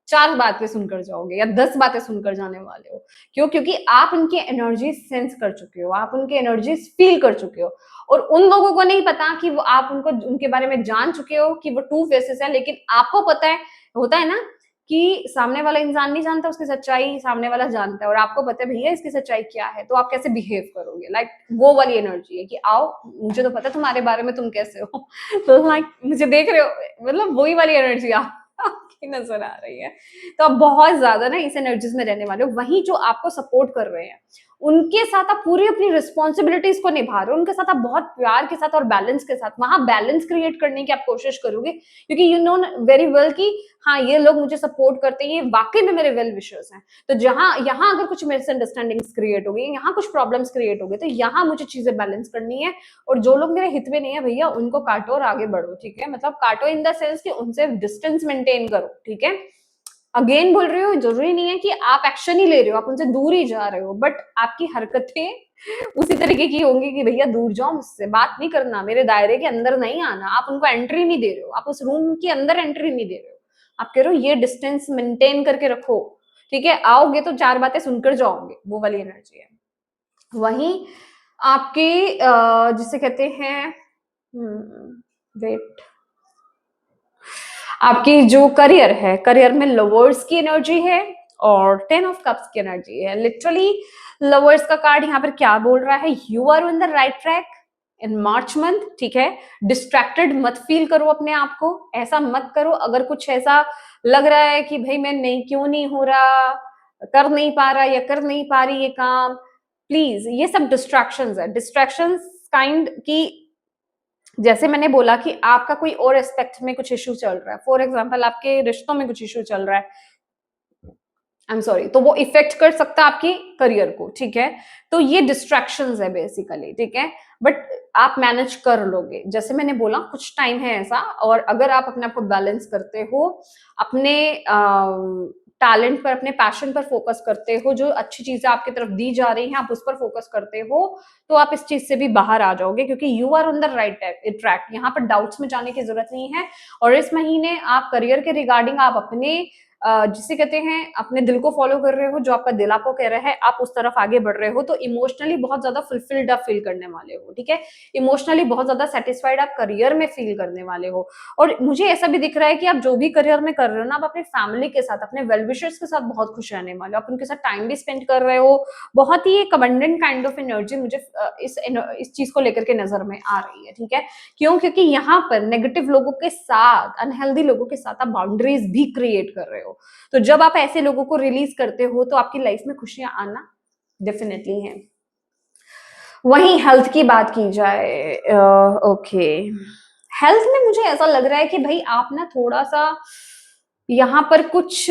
4 बातें सुनकर जाओगे या 10 बातें सुनकर जाने वाले हो। क्यों? क्योंकि आप उनकी एनर्जी सेंस कर चुके हो, आप उनकी एनर्जी फील कर चुके हो, और उन लोगों को नहीं पता कि वो आप उनको उनके बारे में जान चुके हो कि वो टू फेसेस है, लेकिन आपको पता है। होता है ना कि सामने वाला इंसान नहीं जानता उसकी सच्चाई, सामने वाला जानता है, और आपको पता है भैया इसकी सच्चाई क्या है, तो आप कैसे बिहेव करोगे। लाइक वो वाली एनर्जी है कि आओ मुझे तो पता है तुम्हारे बारे में, तुम कैसे हो तो लाइक मुझे देख रहे हो, मतलब वही वाली एनर्जी आपकी नजर आ रही है। तो आप बहुत ज्यादा ना इस एनर्जीज में रहने वाले हो। वहीं जो आपको सपोर्ट कर रहे हैं उनके साथ आप पूरी अपनी रिस्पॉन्सिबिलिटीज को निभा रहे हो, उनके साथ आप बहुत प्यार के साथ और बैलेंस के साथ वहां बैलेंस क्रिएट करने की आप कोशिश करोगे, क्योंकि यू नो वेरी वेल कि हाँ ये लोग मुझे सपोर्ट करते हैं, ये वाकई में मेरे वेल विशर्स हैं। तो जहां यहाँ अगर कुछ मिसअंडरस्टैंडिंग्स क्रिएट हो गई, यहाँ कुछ प्रॉब्लम्स क्रिएट हो गए, तो यहाँ मुझे चीजें बैलेंस करनी है, और जो लोग मेरे हित में नहीं है भैया उनको काटो और आगे बढ़ो। ठीक है, मतलब काटो इन द सेंस कि उनसे डिस्टेंस मेंटेन करो। ठीक है, अगेन बोल रही हो, जरूरी नहीं है कि आप एक्शन ही ले रहे हो, आप उनसे दूर ही जा रहे हो, बट आपकी हरकतें उसी तरीके की होंगी कि भैया दूर जाओ, मुझसे बात नहीं करना, मेरे दायरे के अंदर नहीं आना। आप उनको एंट्री नहीं दे रहे हो, आप उस रूम के अंदर एंट्री नहीं दे रहे हो, आप कह रहे हो ये डिस्टेंस मेंटेन करके रखो। ठीक है, आओगे तो 4 बातें सुनकर जाओगे, वो वाली एनर्जी है। वहीं आपके जिसे कहते हैं वेट, आपकी जो करियर है, करियर में लवर्स की एनर्जी है और 10 ऑफ कप्स की एनर्जी है। लिटरली लवर्स का कार्ड यहाँ पर क्या बोल रहा है, you are on the right track in March month. ठीक है, डिस्ट्रैक्टेड मत फील करो अपने आप को, ऐसा मत करो। अगर कुछ ऐसा लग रहा है कि भाई मैं नहीं, क्यों नहीं हो रहा, कर नहीं पा रहा या कर नहीं पा रही ये काम, प्लीज ये सब डिस्ट्रैक्शंस है। डिस्ट्रैक्शंस काइंड की, जैसे मैंने बोला कि आपका कोई और एस्पेक्ट में कुछ इश्यू चल रहा है, फॉर एग्जांपल आपके रिश्तों में कुछ इश्यू चल रहा है, आई एम सॉरी, तो वो इफेक्ट कर सकता है आपकी करियर को। ठीक है, तो ये डिस्ट्रैक्शंस है बेसिकली। ठीक है, बट आप मैनेज कर लोगे, जैसे मैंने बोला कुछ टाइम है ऐसा, और अगर आप अपने आप को बैलेंस करते हो, अपने टैलेंट पर, अपने पैशन पर फोकस करते हो, जो अच्छी चीजें आपकी तरफ दी जा रही हैं आप उस पर फोकस करते हो, तो आप इस चीज से भी बाहर आ जाओगे, क्योंकि you are on the right track. यहाँ पर डाउट्स में जाने की जरूरत नहीं है। और इस महीने आप करियर के रिगार्डिंग आप अपने जिसे कहते हैं अपने दिल को फॉलो कर रहे हो, जो आपका दिल आपको कह रहा है आप उस तरफ आगे बढ़ रहे हो, तो इमोशनली बहुत ज्यादा फुलफिल्ड आप फील करने वाले हो। ठीक है, इमोशनली बहुत ज्यादा सेटिस्फाइड आप करियर में फील करने वाले हो। और मुझे ऐसा भी दिख रहा है कि आप जो भी करियर में कर रहे हो ना, आप अपने फैमिली के साथ, अपने वेल विशर्स के साथ बहुत खुश रहने वाले हो, आप उनके साथ टाइम भी स्पेंड कर रहे हो। बहुत ही एक अबंडेंट काइंड ऑफ एनर्जी मुझे इस चीज को लेकर के नजर में आ रही है। ठीक है, क्यों? क्योंकि यहाँ पर नेगेटिव लोगों के साथ, अनहेल्दी लोगों के साथ आप बाउंड्रीज भी क्रिएट कर रहे हो। तो जब आप ऐसे लोगों को रिलीज करते हो तो आपकी लाइफ में खुशियां आना डेफिनेटली है। वहीं हेल्थ की बात की जाए, ओके, हेल्थ में मुझे ऐसा लग रहा है कि भाई आप ना थोड़ा सा यहाँ पर कुछ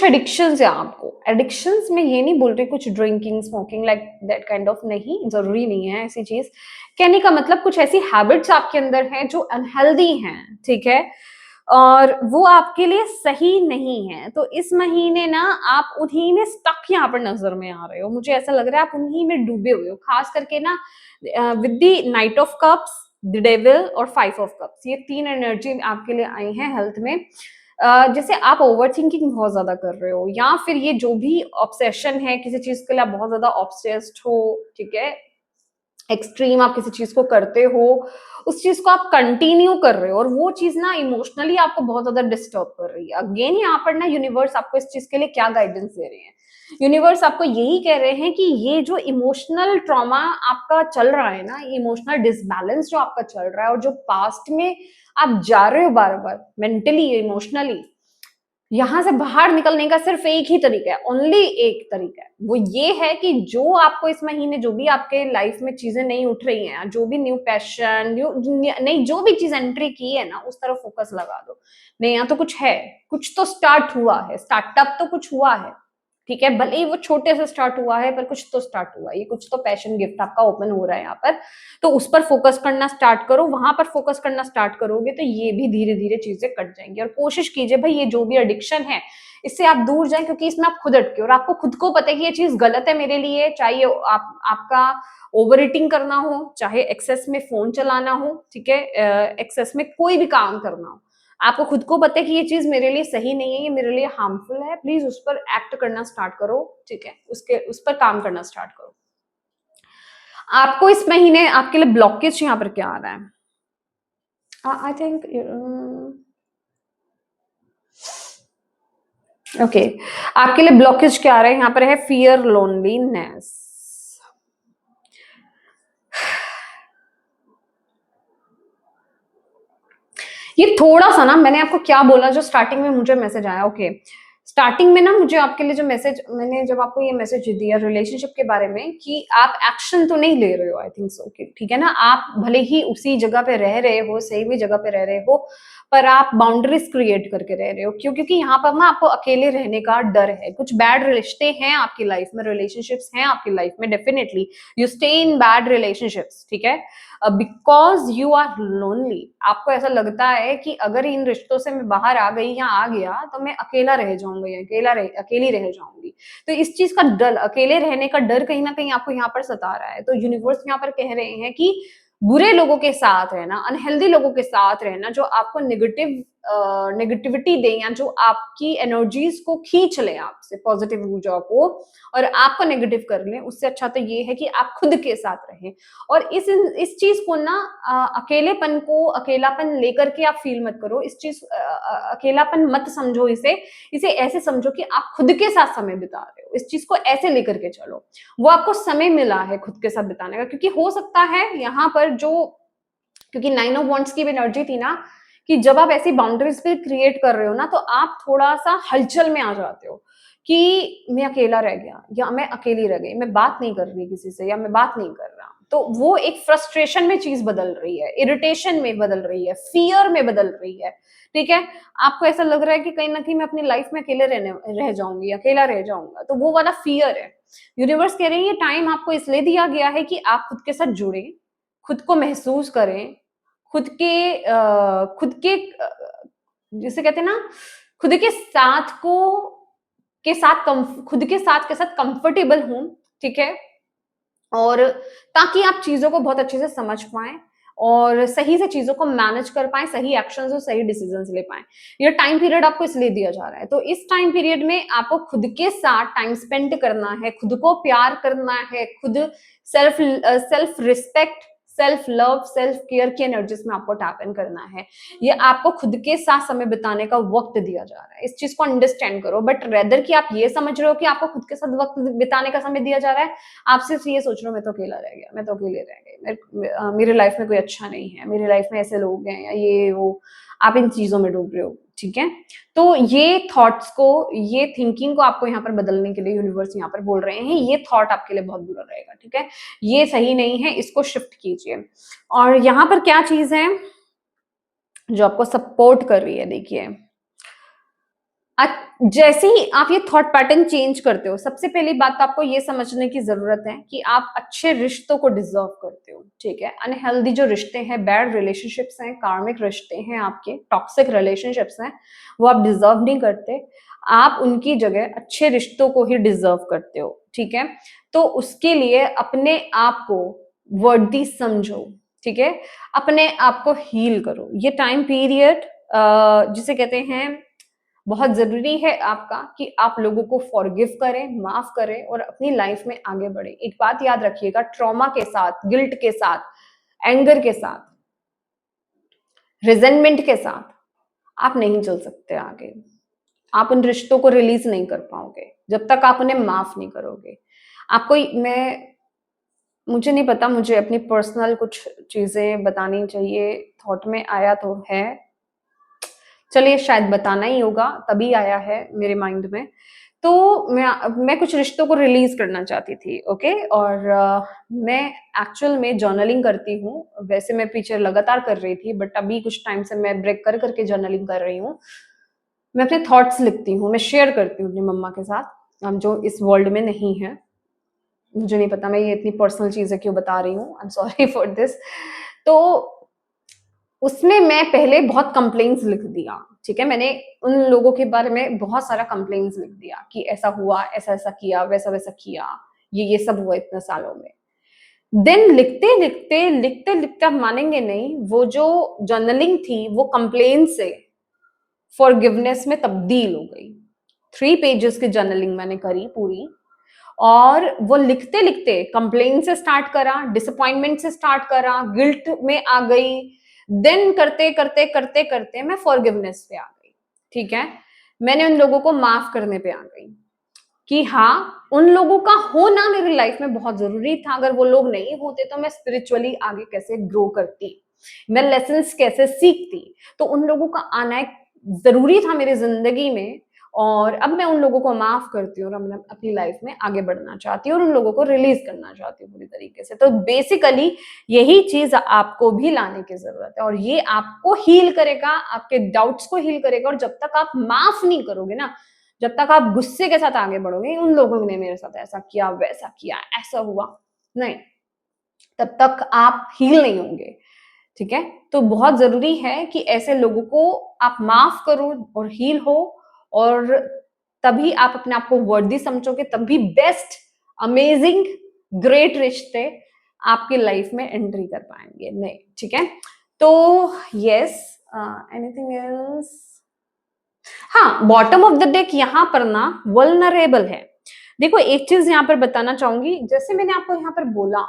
एडिक्शंस है आपको। एडिक्शंस में ये नहीं बोल रही कुछ drinking smoking like that kind of, नहीं, जरूरी नहीं है ऐसी चीज। कहने का मतलब कुछ ऐसी हैबिट्स आपके अंदर हैं जो अनहेल्दी हैं। ठीक है, और वो आपके लिए सही नहीं है। तो इस महीने ना आप उन्हीं में स्टक यहाँ पर नजर में आ रहे हो, मुझे ऐसा लग रहा है आप उन्हीं में डूबे हुए हो, खास करके ना with the night of cups, the devil और 5 ऑफ कप्स, ये 3 एनर्जी आपके लिए आई हैं हेल्थ में। जैसे आप ओवर थिंकिंग बहुत ज्यादा कर रहे हो, या फिर ये जो भी ऑब्सेशन है किसी चीज के लिए, आप बहुत ज्यादा ऑब्सेस्ड हो। ठीक है, एक्सट्रीम आप किसी चीज को करते हो, उस चीज को आप कंटिन्यू कर रहे हो और वो चीज ना इमोशनली आपको बहुत ज्यादा डिस्टर्ब कर रही है। अगेन यहाँ पर ना यूनिवर्स आपको इस चीज के लिए क्या गाइडेंस दे रहे हैं, यूनिवर्स आपको यही कह रहे हैं कि ये जो इमोशनल ट्रॉमा आपका चल रहा है ना, इमोशनल डिसबैलेंस जो आपका चल रहा है और जो पास्ट में आप जा रहे हो बार बार मेंटली इमोशनली, यहां से बाहर निकलने का सिर्फ एक ही तरीका है, ओनली एक तरीका है, वो ये है कि जो आपको इस महीने जो भी आपके लाइफ में चीजें नहीं उठ रही हैं, जो भी न्यू पैशन न्यू नहीं जो भी चीज एंट्री की है ना, उस तरफ फोकस लगा दो। नहीं, यहाँ तो कुछ है, कुछ तो स्टार्ट हुआ है, स्टार्टअप तो कुछ हुआ है, ठीक है, भले ही वो छोटे से स्टार्ट हुआ है पर कुछ तो स्टार्ट हुआ है, ये कुछ तो पैशन गिफ्ट आपका ओपन हो रहा है यहाँ पर, तो उस पर फोकस करना स्टार्ट करो, वहां पर फोकस करना स्टार्ट करोगे तो ये भी धीरे धीरे चीजें कट जाएंगी। और कोशिश कीजिए भाई ये जो भी एडिक्शन है इससे आप दूर जाएं, क्योंकि इसमें आप खुद अटके और आपको खुद को पता है कि ये चीज गलत है मेरे लिए, चाहे आपका ओवर ईटिंग करना हो, चाहे एक्सेस में फोन चलाना हो, ठीक है, एक्सेस में कोई भी काम करना हो, आपको खुद को पता है कि ये चीज मेरे लिए सही नहीं है, ये मेरे लिए हार्मफुल है, प्लीज उस पर एक्ट करना स्टार्ट करो, ठीक है, उस पर काम करना स्टार्ट करो। आपको इस महीने आपके लिए ब्लॉकेज यहाँ पर क्या आ रहा है? आई थिंक ओके, आपके लिए ब्लॉकेज क्या आ रहा है यहाँ पर है फियर लोनलीनेस। ये थोड़ा सा ना, मैंने आपको क्या बोला जो स्टार्टिंग में मुझे मैसेज आया, ओके, स्टार्टिंग में ना मुझे आपके लिए जो मैसेज, मैंने जब आपको ये मैसेज दिया रिलेशनशिप के बारे में कि आप एक्शन तो नहीं ले रहे हो, आई थिंक सो, ठीक है ना, आप भले ही उसी जगह पे रह रहे हो, सही भी जगह पे रह रहे हो, पर आप बाउंड्रीज क्रिएट करके रह रहे हो, क्यों? क्योंकि यहाँ पर ना आपको अकेले रहने का डर है, कुछ बैड रिश्ते हैं आपकी लाइफ में, रिलेशनशिप्स हैं आपकी लाइफ में, definitely you stay in bad relationships, ठीक है, बिकॉज यू आर लोनली, आपको ऐसा लगता है कि अगर इन रिश्तों से मैं बाहर आ गई या आ गया तो मैं अकेला रह जाऊंगा या अकेली रह जाऊंगी, तो इस चीज का डर, अकेले रहने का डर कहीं ना कहीं आपको यहाँ पर सता रहा है। तो यूनिवर्स यहाँ पर कह रहे हैं कि बुरे लोगों के साथ रहना, अनहेल्दी लोगों के साथ रहना, जो आपको नेगेटिविटी दे या जो आपकी एनर्जीज को खींच ले आपसे, पॉजिटिव ऊर्जा को, और आपको नेगेटिव कर ले, उससे अच्छा तो ये है कि आप खुद के साथ रहें। और इस चीज को ना, अकेलेपन को अकेलापन लेकर के आप फील मत करो, इस चीज अकेलापन मत समझो, इसे ऐसे समझो कि आप खुद के साथ समय बिता रहे हो, इस चीज को ऐसे लेकर के चलो, वो आपको समय मिला है खुद के साथ बिताने का, क्योंकि हो सकता है यहाँ पर जो, क्योंकि 9 ऑफ वांड्स की भी एनर्जी थी ना, कि जब आप ऐसी बाउंड्रीज भी क्रिएट कर रहे हो ना, तो आप थोड़ा सा हलचल में आ जाते हो कि मैं अकेला रह गया या मैं अकेली रह गई, मैं बात नहीं कर रही किसी से या मैं बात नहीं कर रहा, तो वो एक फ्रस्ट्रेशन में चीज बदल रही है, इरिटेशन में बदल रही है, फियर में बदल रही है, ठीक है, आपको ऐसा लग रहा है कि कहीं ना कहीं मैं अपनी लाइफ में अकेले रह जाऊंगी, अकेला रह जाऊंगा, तो वो वाला फियर है। यूनिवर्स कह रही है ये टाइम आपको इसलिए दिया गया है कि आप खुद के साथ जुड़े, खुद को महसूस करें, खुद के जिसे कहते हैं ना, खुद के साथ को खुद के साथ कंफर्टेबल हूं, ठीक है, और ताकि आप चीजों को बहुत अच्छे से समझ पाए और सही से चीजों को मैनेज कर पाए, सही एक्शंस और सही डिसीजंस ले पाए। ये टाइम पीरियड आपको इसलिए दिया जा रहा है, तो इस टाइम पीरियड में आपको खुद के साथ टाइम स्पेंड करना है, खुद को प्यार करना है, खुद self respect, self love, self care की एनर्जीज में आपको टैप इन करना है। ये आपको खुद के साथ समय बिताने का वक्त दिया जा रहा है, इस चीज को अंडरस्टैंड करो, बट रेदर कि आप ये समझ रहे हो कि आपको खुद के साथ वक्त बिताने का समय दिया जा रहा है, आप सिर्फ ये सोच रहे हो मैं तो अकेला रह गया, मैं तो अकेले रह गई, मेरी लाइफ में कोई अच्छा नहीं है, मेरी लाइफ में ऐसे लोग हैं या ये वो, आप इन चीजों में डूब रहे हो, ठीक है। तो ये थॉट्स को, ये थिंकिंग को आपको यहाँ पर बदलने के लिए यूनिवर्स यहाँ पर बोल रहे हैं, ये थॉट आपके लिए बहुत बुरा रहेगा, ठीक है, ये सही नहीं है, इसको शिफ्ट कीजिए। और यहाँ पर क्या चीज है जो आपको सपोर्ट कर रही है, देखिए, जैसे ही आप ये थॉट पैटर्न चेंज करते हो, सबसे पहली बात तो आपको ये समझने की जरूरत है कि आप अच्छे रिश्तों को डिजर्व करते हो, ठीक है, अनहेल्दी जो रिश्ते हैं, बैड रिलेशनशिप्स हैं, कार्मिक रिश्ते हैं, आपके टॉक्सिक रिलेशनशिप्स हैं, वो आप डिजर्व नहीं करते, आप उनकी जगह अच्छे रिश्तों को ही डिजर्व करते हो, ठीक है। तो उसके लिए अपने आप को वर्दी समझो, ठीक है, अपने आप को हील करो। ये टाइम पीरियड जिसे कहते हैं बहुत जरूरी है आपका कि आप लोगों को फॉरगिव करें, माफ करें और अपनी लाइफ में आगे बढ़े। एक बात याद रखिएगा, ट्रॉमा के साथ, गिल्ट के साथ, एंगर के साथ, रिजेंटमेंट के साथ आप नहीं चल सकते आगे। आप उन रिश्तों को रिलीज नहीं कर पाओगे जब तक आप उन्हें माफ नहीं करोगे। आपको मुझे नहीं पता, मुझे अपनी पर्सनल कुछ चीजें बतानी चाहिए, थॉट में आया तो है, चलिए शायद बताना ही होगा, तभी आया है मेरे माइंड में। तो मैं कुछ रिश्तों को रिलीज करना चाहती थी, ओके। और मैं एक्चुअल में जर्नलिंग करती हूँ। वैसे मैं पीछे लगातार कर रही थी, बट अभी कुछ टाइम से मैं ब्रेक कर करके जर्नलिंग कर रही हूँ। मैं अपने थॉट्स लिखती हूँ, मैं शेयर करती हूँ अपनी मम्मा के साथ, जो इस वर्ल्ड में नहीं है। मुझे नहीं पता मैं ये इतनी पर्सनल चीजें क्यों बता रही हूँ, I am sorry for this. तो उसमें मैं पहले बहुत कंप्लेंट्स लिख दिया, ठीक है। मैंने उन लोगों के बारे में बहुत सारा कंप्लेंट्स लिख दिया कि ऐसा हुआ, ऐसा ऐसा किया, वैसा वैसा किया, ये सब हुआ इतने सालों में। देन लिखते लिखते लिखते लिखते, आप मानेंगे नहीं, वो जो जर्नलिंग थी वो कंप्लेंट से फॉरगिवनेस में तब्दील हो गई। 3 पेजेस की जर्नलिंग मैंने करी पूरी, और वो लिखते लिखते कंप्लेन से स्टार्ट करा, डिसअपॉइंटमेंट से स्टार्ट करा, गिल्ट में आ गई, देन करते करते करते करते मैं फॉरगिवनेस पे आ गई, ठीक है। मैंने उन लोगों को माफ करने पे आ गई कि हाँ, उन लोगों का होना मेरी लाइफ में बहुत जरूरी था। अगर वो लोग नहीं होते तो मैं स्पिरिचुअली आगे कैसे ग्रो करती, मैं लेसन्स कैसे सीखती। तो उन लोगों का आना एक जरूरी था मेरी जिंदगी में, और अब मैं उन लोगों को माफ करती हूँ और मैं अपनी लाइफ में आगे बढ़ना चाहती हूँ और उन लोगों को रिलीज करना चाहती हूँ पूरी तरीके से। तो बेसिकली यही चीज आपको भी लाने की जरूरत है, और ये आपको हील करेगा, आपके डाउट्स को हील करेगा। और जब तक आप माफ नहीं करोगे ना, जब तक आप गुस्से के साथ आगे बढ़ोगे, उन लोगों ने मेरे साथ ऐसा किया, वैसा किया, ऐसा हुआ, नहीं, तब तक आप हील नहीं होंगे, ठीक है। तो बहुत जरूरी है कि ऐसे लोगों को आप माफ करो और हील हो, और तभी आप अपने आप को वर्दी समझोगे, तभी बेस्ट, अमेजिंग, ग्रेट रिश्ते आपकी लाइफ में एंट्री कर पाएंगे, नहीं, ठीक है। तो यस, एनीथिंग एल्स? हाँ, बॉटम ऑफ द डेक यहाँ पर ना वल्नरेबल है। देखो एक चीज यहाँ पर बताना चाहूंगी, जैसे मैंने आपको यहाँ पर बोला,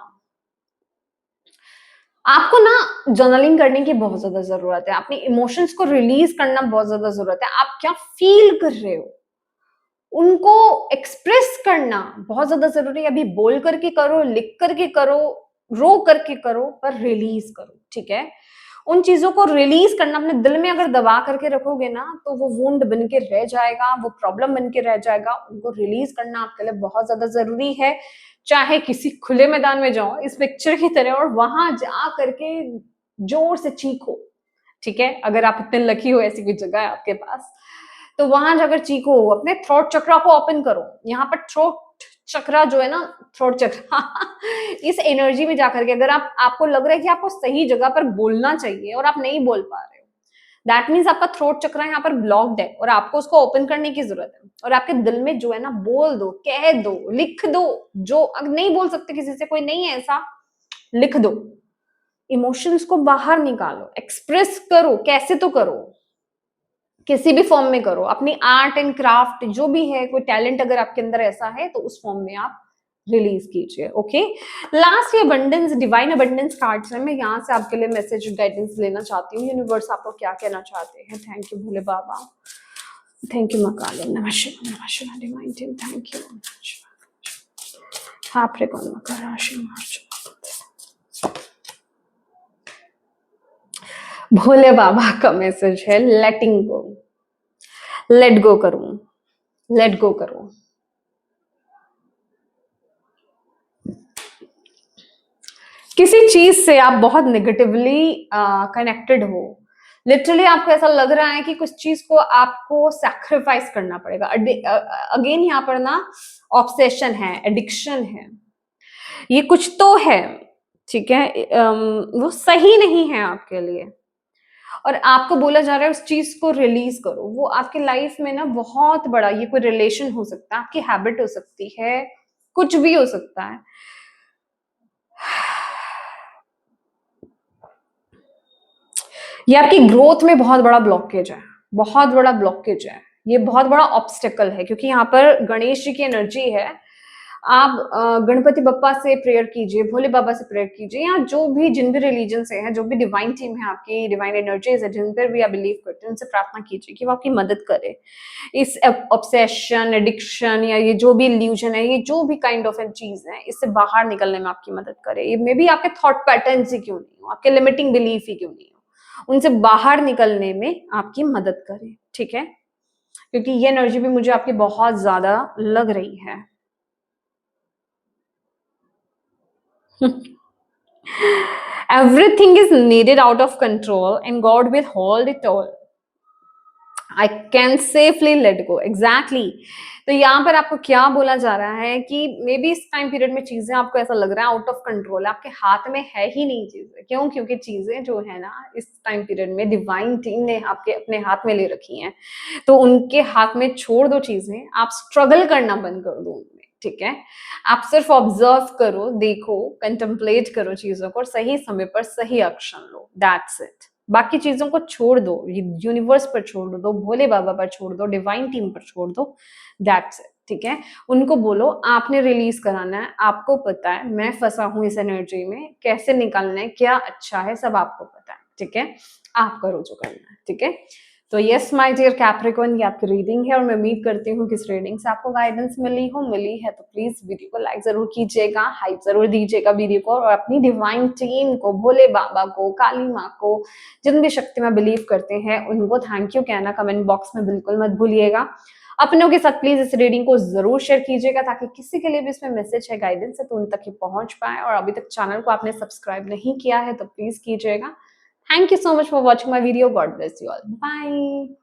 आपको ना जर्नलिंग करने की बहुत ज्यादा जरूरत है, अपने इमोशंस को रिलीज करना बहुत ज्यादा जरूरत है। आप क्या फील कर रहे हो उनको एक्सप्रेस करना बहुत ज्यादा जरूरी है। अभी बोल करके करो, लिख करके करो, रो करके करो, पर रिलीज करो, ठीक है। उन चीजों को रिलीज करना, अपने दिल में अगर दबा करके रखोगे ना तो वो वुंड बन के रह जाएगा, वो प्रॉब्लम बन के रह जाएगा। उनको रिलीज करना आपके लिए बहुत ज्यादा जरूरी है। चाहे किसी खुले मैदान में जाओ इस पिक्चर की तरह, और वहां जा करके जोर से चीखो, ठीक है। अगर आप इतने लकी हो, ऐसी कोई जगह है आपके पास, तो वहां जाकर चीखो, अपने थ्रोट चक्रा को ओपन करो। यहाँ पर थ्रोट चक्रा जो है ना, थ्रोट चक्रा इस एनर्जी में जाकर के, अगर आपको लग रहा है कि आपको सही जगह पर बोलना चाहिए और आप नहीं बोल पा रहे हो, दैट मीन्स आपका थ्रोट चक्रा यहाँ पर ब्लॉक्ड है और आपको उसको ओपन करने की जरूरत है। और आपके दिल में जो है ना, बोल दो, कह दो, लिख दो। जो अगर नहीं बोल सकते किसी से, कोई नहीं है ऐसा, लिख दो। इमोशंस को बाहर निकालो, एक्सप्रेस करो, कैसे तो करो, किसी भी फॉर्म में करो। अपनी आर्ट एंड क्राफ्ट जो भी है, कोई टैलेंट अगर आपके अंदर ऐसा है तो उस फॉर्म में आप रिलीज कीजिए, ओके। लास्ट ये अबंडेंस, डिवाइन अबंडेंस कार्ड्स है। मैं यहाँ से आपके लिए मैसेज गाइडेंस लेना चाहती हूँ। यूनिवर्स आपको क्या कहना चाहते हैं? Thank you Bhole Baba, thank you Macaulay, नमः शिवाय, नमः शिवाय डिवाइन टीम, थैंक यू। हाँ प्रेगोन मकर राशि मार्च, भोले बाबा का मैसेज है लेटिंग गो, लेट गो करूं, लेट गो करो। किसी चीज से आप बहुत नेगेटिवली कनेक्टेड हो, लिटरली आपको ऐसा लग रहा है कि कुछ चीज को आपको सैक्रिफाइस करना पड़ेगा। अगेन यहाँ पर ना ऑब्सेशन है, एडिक्शन है, ये कुछ तो है, ठीक है। वो सही नहीं है आपके लिए, और आपको बोला जा रहा है उस चीज को रिलीज करो। वो आपकी लाइफ में ना बहुत बड़ा, ये कोई रिलेशन हो सकता है, आपकी हैबिट हो सकती है, कुछ भी हो सकता है। ये आपकी ग्रोथ में बहुत बड़ा ब्लॉकेज है, बहुत बड़ा ब्लॉकेज है, ये बहुत बड़ा ऑब्स्टेकल है, क्योंकि यहाँ पर गणेश जी की एनर्जी है। आप गणपति बप्पा से प्रेयर कीजिए, भोले बाबा से प्रेयर कीजिए, या जो भी जिन भी रिलीजन से है, जो भी डिवाइन टीम है आपकी, डिवाइन एनर्जीज है जिन पर भी आप बिलीव करते हैं, उनसे प्रार्थना कीजिए कि वो आपकी मदद करे इस ऑब्सेशन, एडिक्शन, या ये जो भी इल्यूजन है, ये जो भी काइंड ऑफ चीज है, इससे बाहर निकलने में आपकी मदद करे। ये मे बी आपके थॉट पैटर्न ही क्यों नहीं हो, आपके लिमिटिंग बिलीफ ही क्यों नहीं हो, उनसे बाहर निकलने में आपकी मदद करे, ठीक है? क्योंकि ये एनर्जी भी मुझे आपकी बहुत ज्यादा लग रही है। Everything is needed out of control and God will hold it all. I can safely let go. Exactly. तो यहाँ पर आपको क्या बोला जा रहा है कि मे बी इस टाइम पीरियड में चीजें आपको ऐसा लग रहा है आउट ऑफ कंट्रोल, आपके हाथ में है ही नहीं चीजें। क्यों? क्योंकि चीजें जो है ना इस टाइम पीरियड में डिवाइन टीम ने आपके अपने हाथ में ले रखी हैं, तो उनके हाथ में छोड़ दो चीजें, आप स्ट्रगल करना बंद कर दो उनमें, ठीक है? आप सिर्फ ऑब्जर्व करो, देखो, कंटेम्पलेट करो चीजों को और सही समय पर सही एक्शन लो, दैट्स इट। बाकी चीजों को छोड़ दो, यूनिवर्स पर छोड़ दो, भोले बाबा पर छोड़ दो, डिवाइन टीम पर छोड़ दो, दैट्स इट, ठीक है? उनको बोलो आपने रिलीज कराना है, आपको पता है मैं फंसा हूं इस एनर्जी में, कैसे निकलना है, क्या अच्छा है, सब आपको पता है, ठीक है? आप करो जो करना है, ठीक है? तो यस माय डियर कैप्रिकॉर्न, ये आपकी रीडिंग है और मैं उम्मीद करती हूँ कि इस रीडिंग से आपको गाइडेंस मिली है तो प्लीज वीडियो को लाइक जरूर कीजिएगा, हाइप जरूर दीजिएगा वीडियो को, और अपनी डिवाइन टीम को, भोले बाबा को, काली माँ को, जिन भी शक्ति में बिलीव करते हैं उनको थैंक यू कहना कमेंट बॉक्स में बिल्कुल मत भूलिएगा। अपनों के साथ प्लीज इस रीडिंग को जरूर शेयर कीजिएगा ताकि किसी के लिए भी इसमें मैसेज है, गाइडेंस है, तो उन तक ही पहुंच पाए। और अभी तक चैनल को आपने सब्सक्राइब नहीं किया है तो प्लीज कीजिएगा। Thank you so much for watching my video. God bless you all. Bye.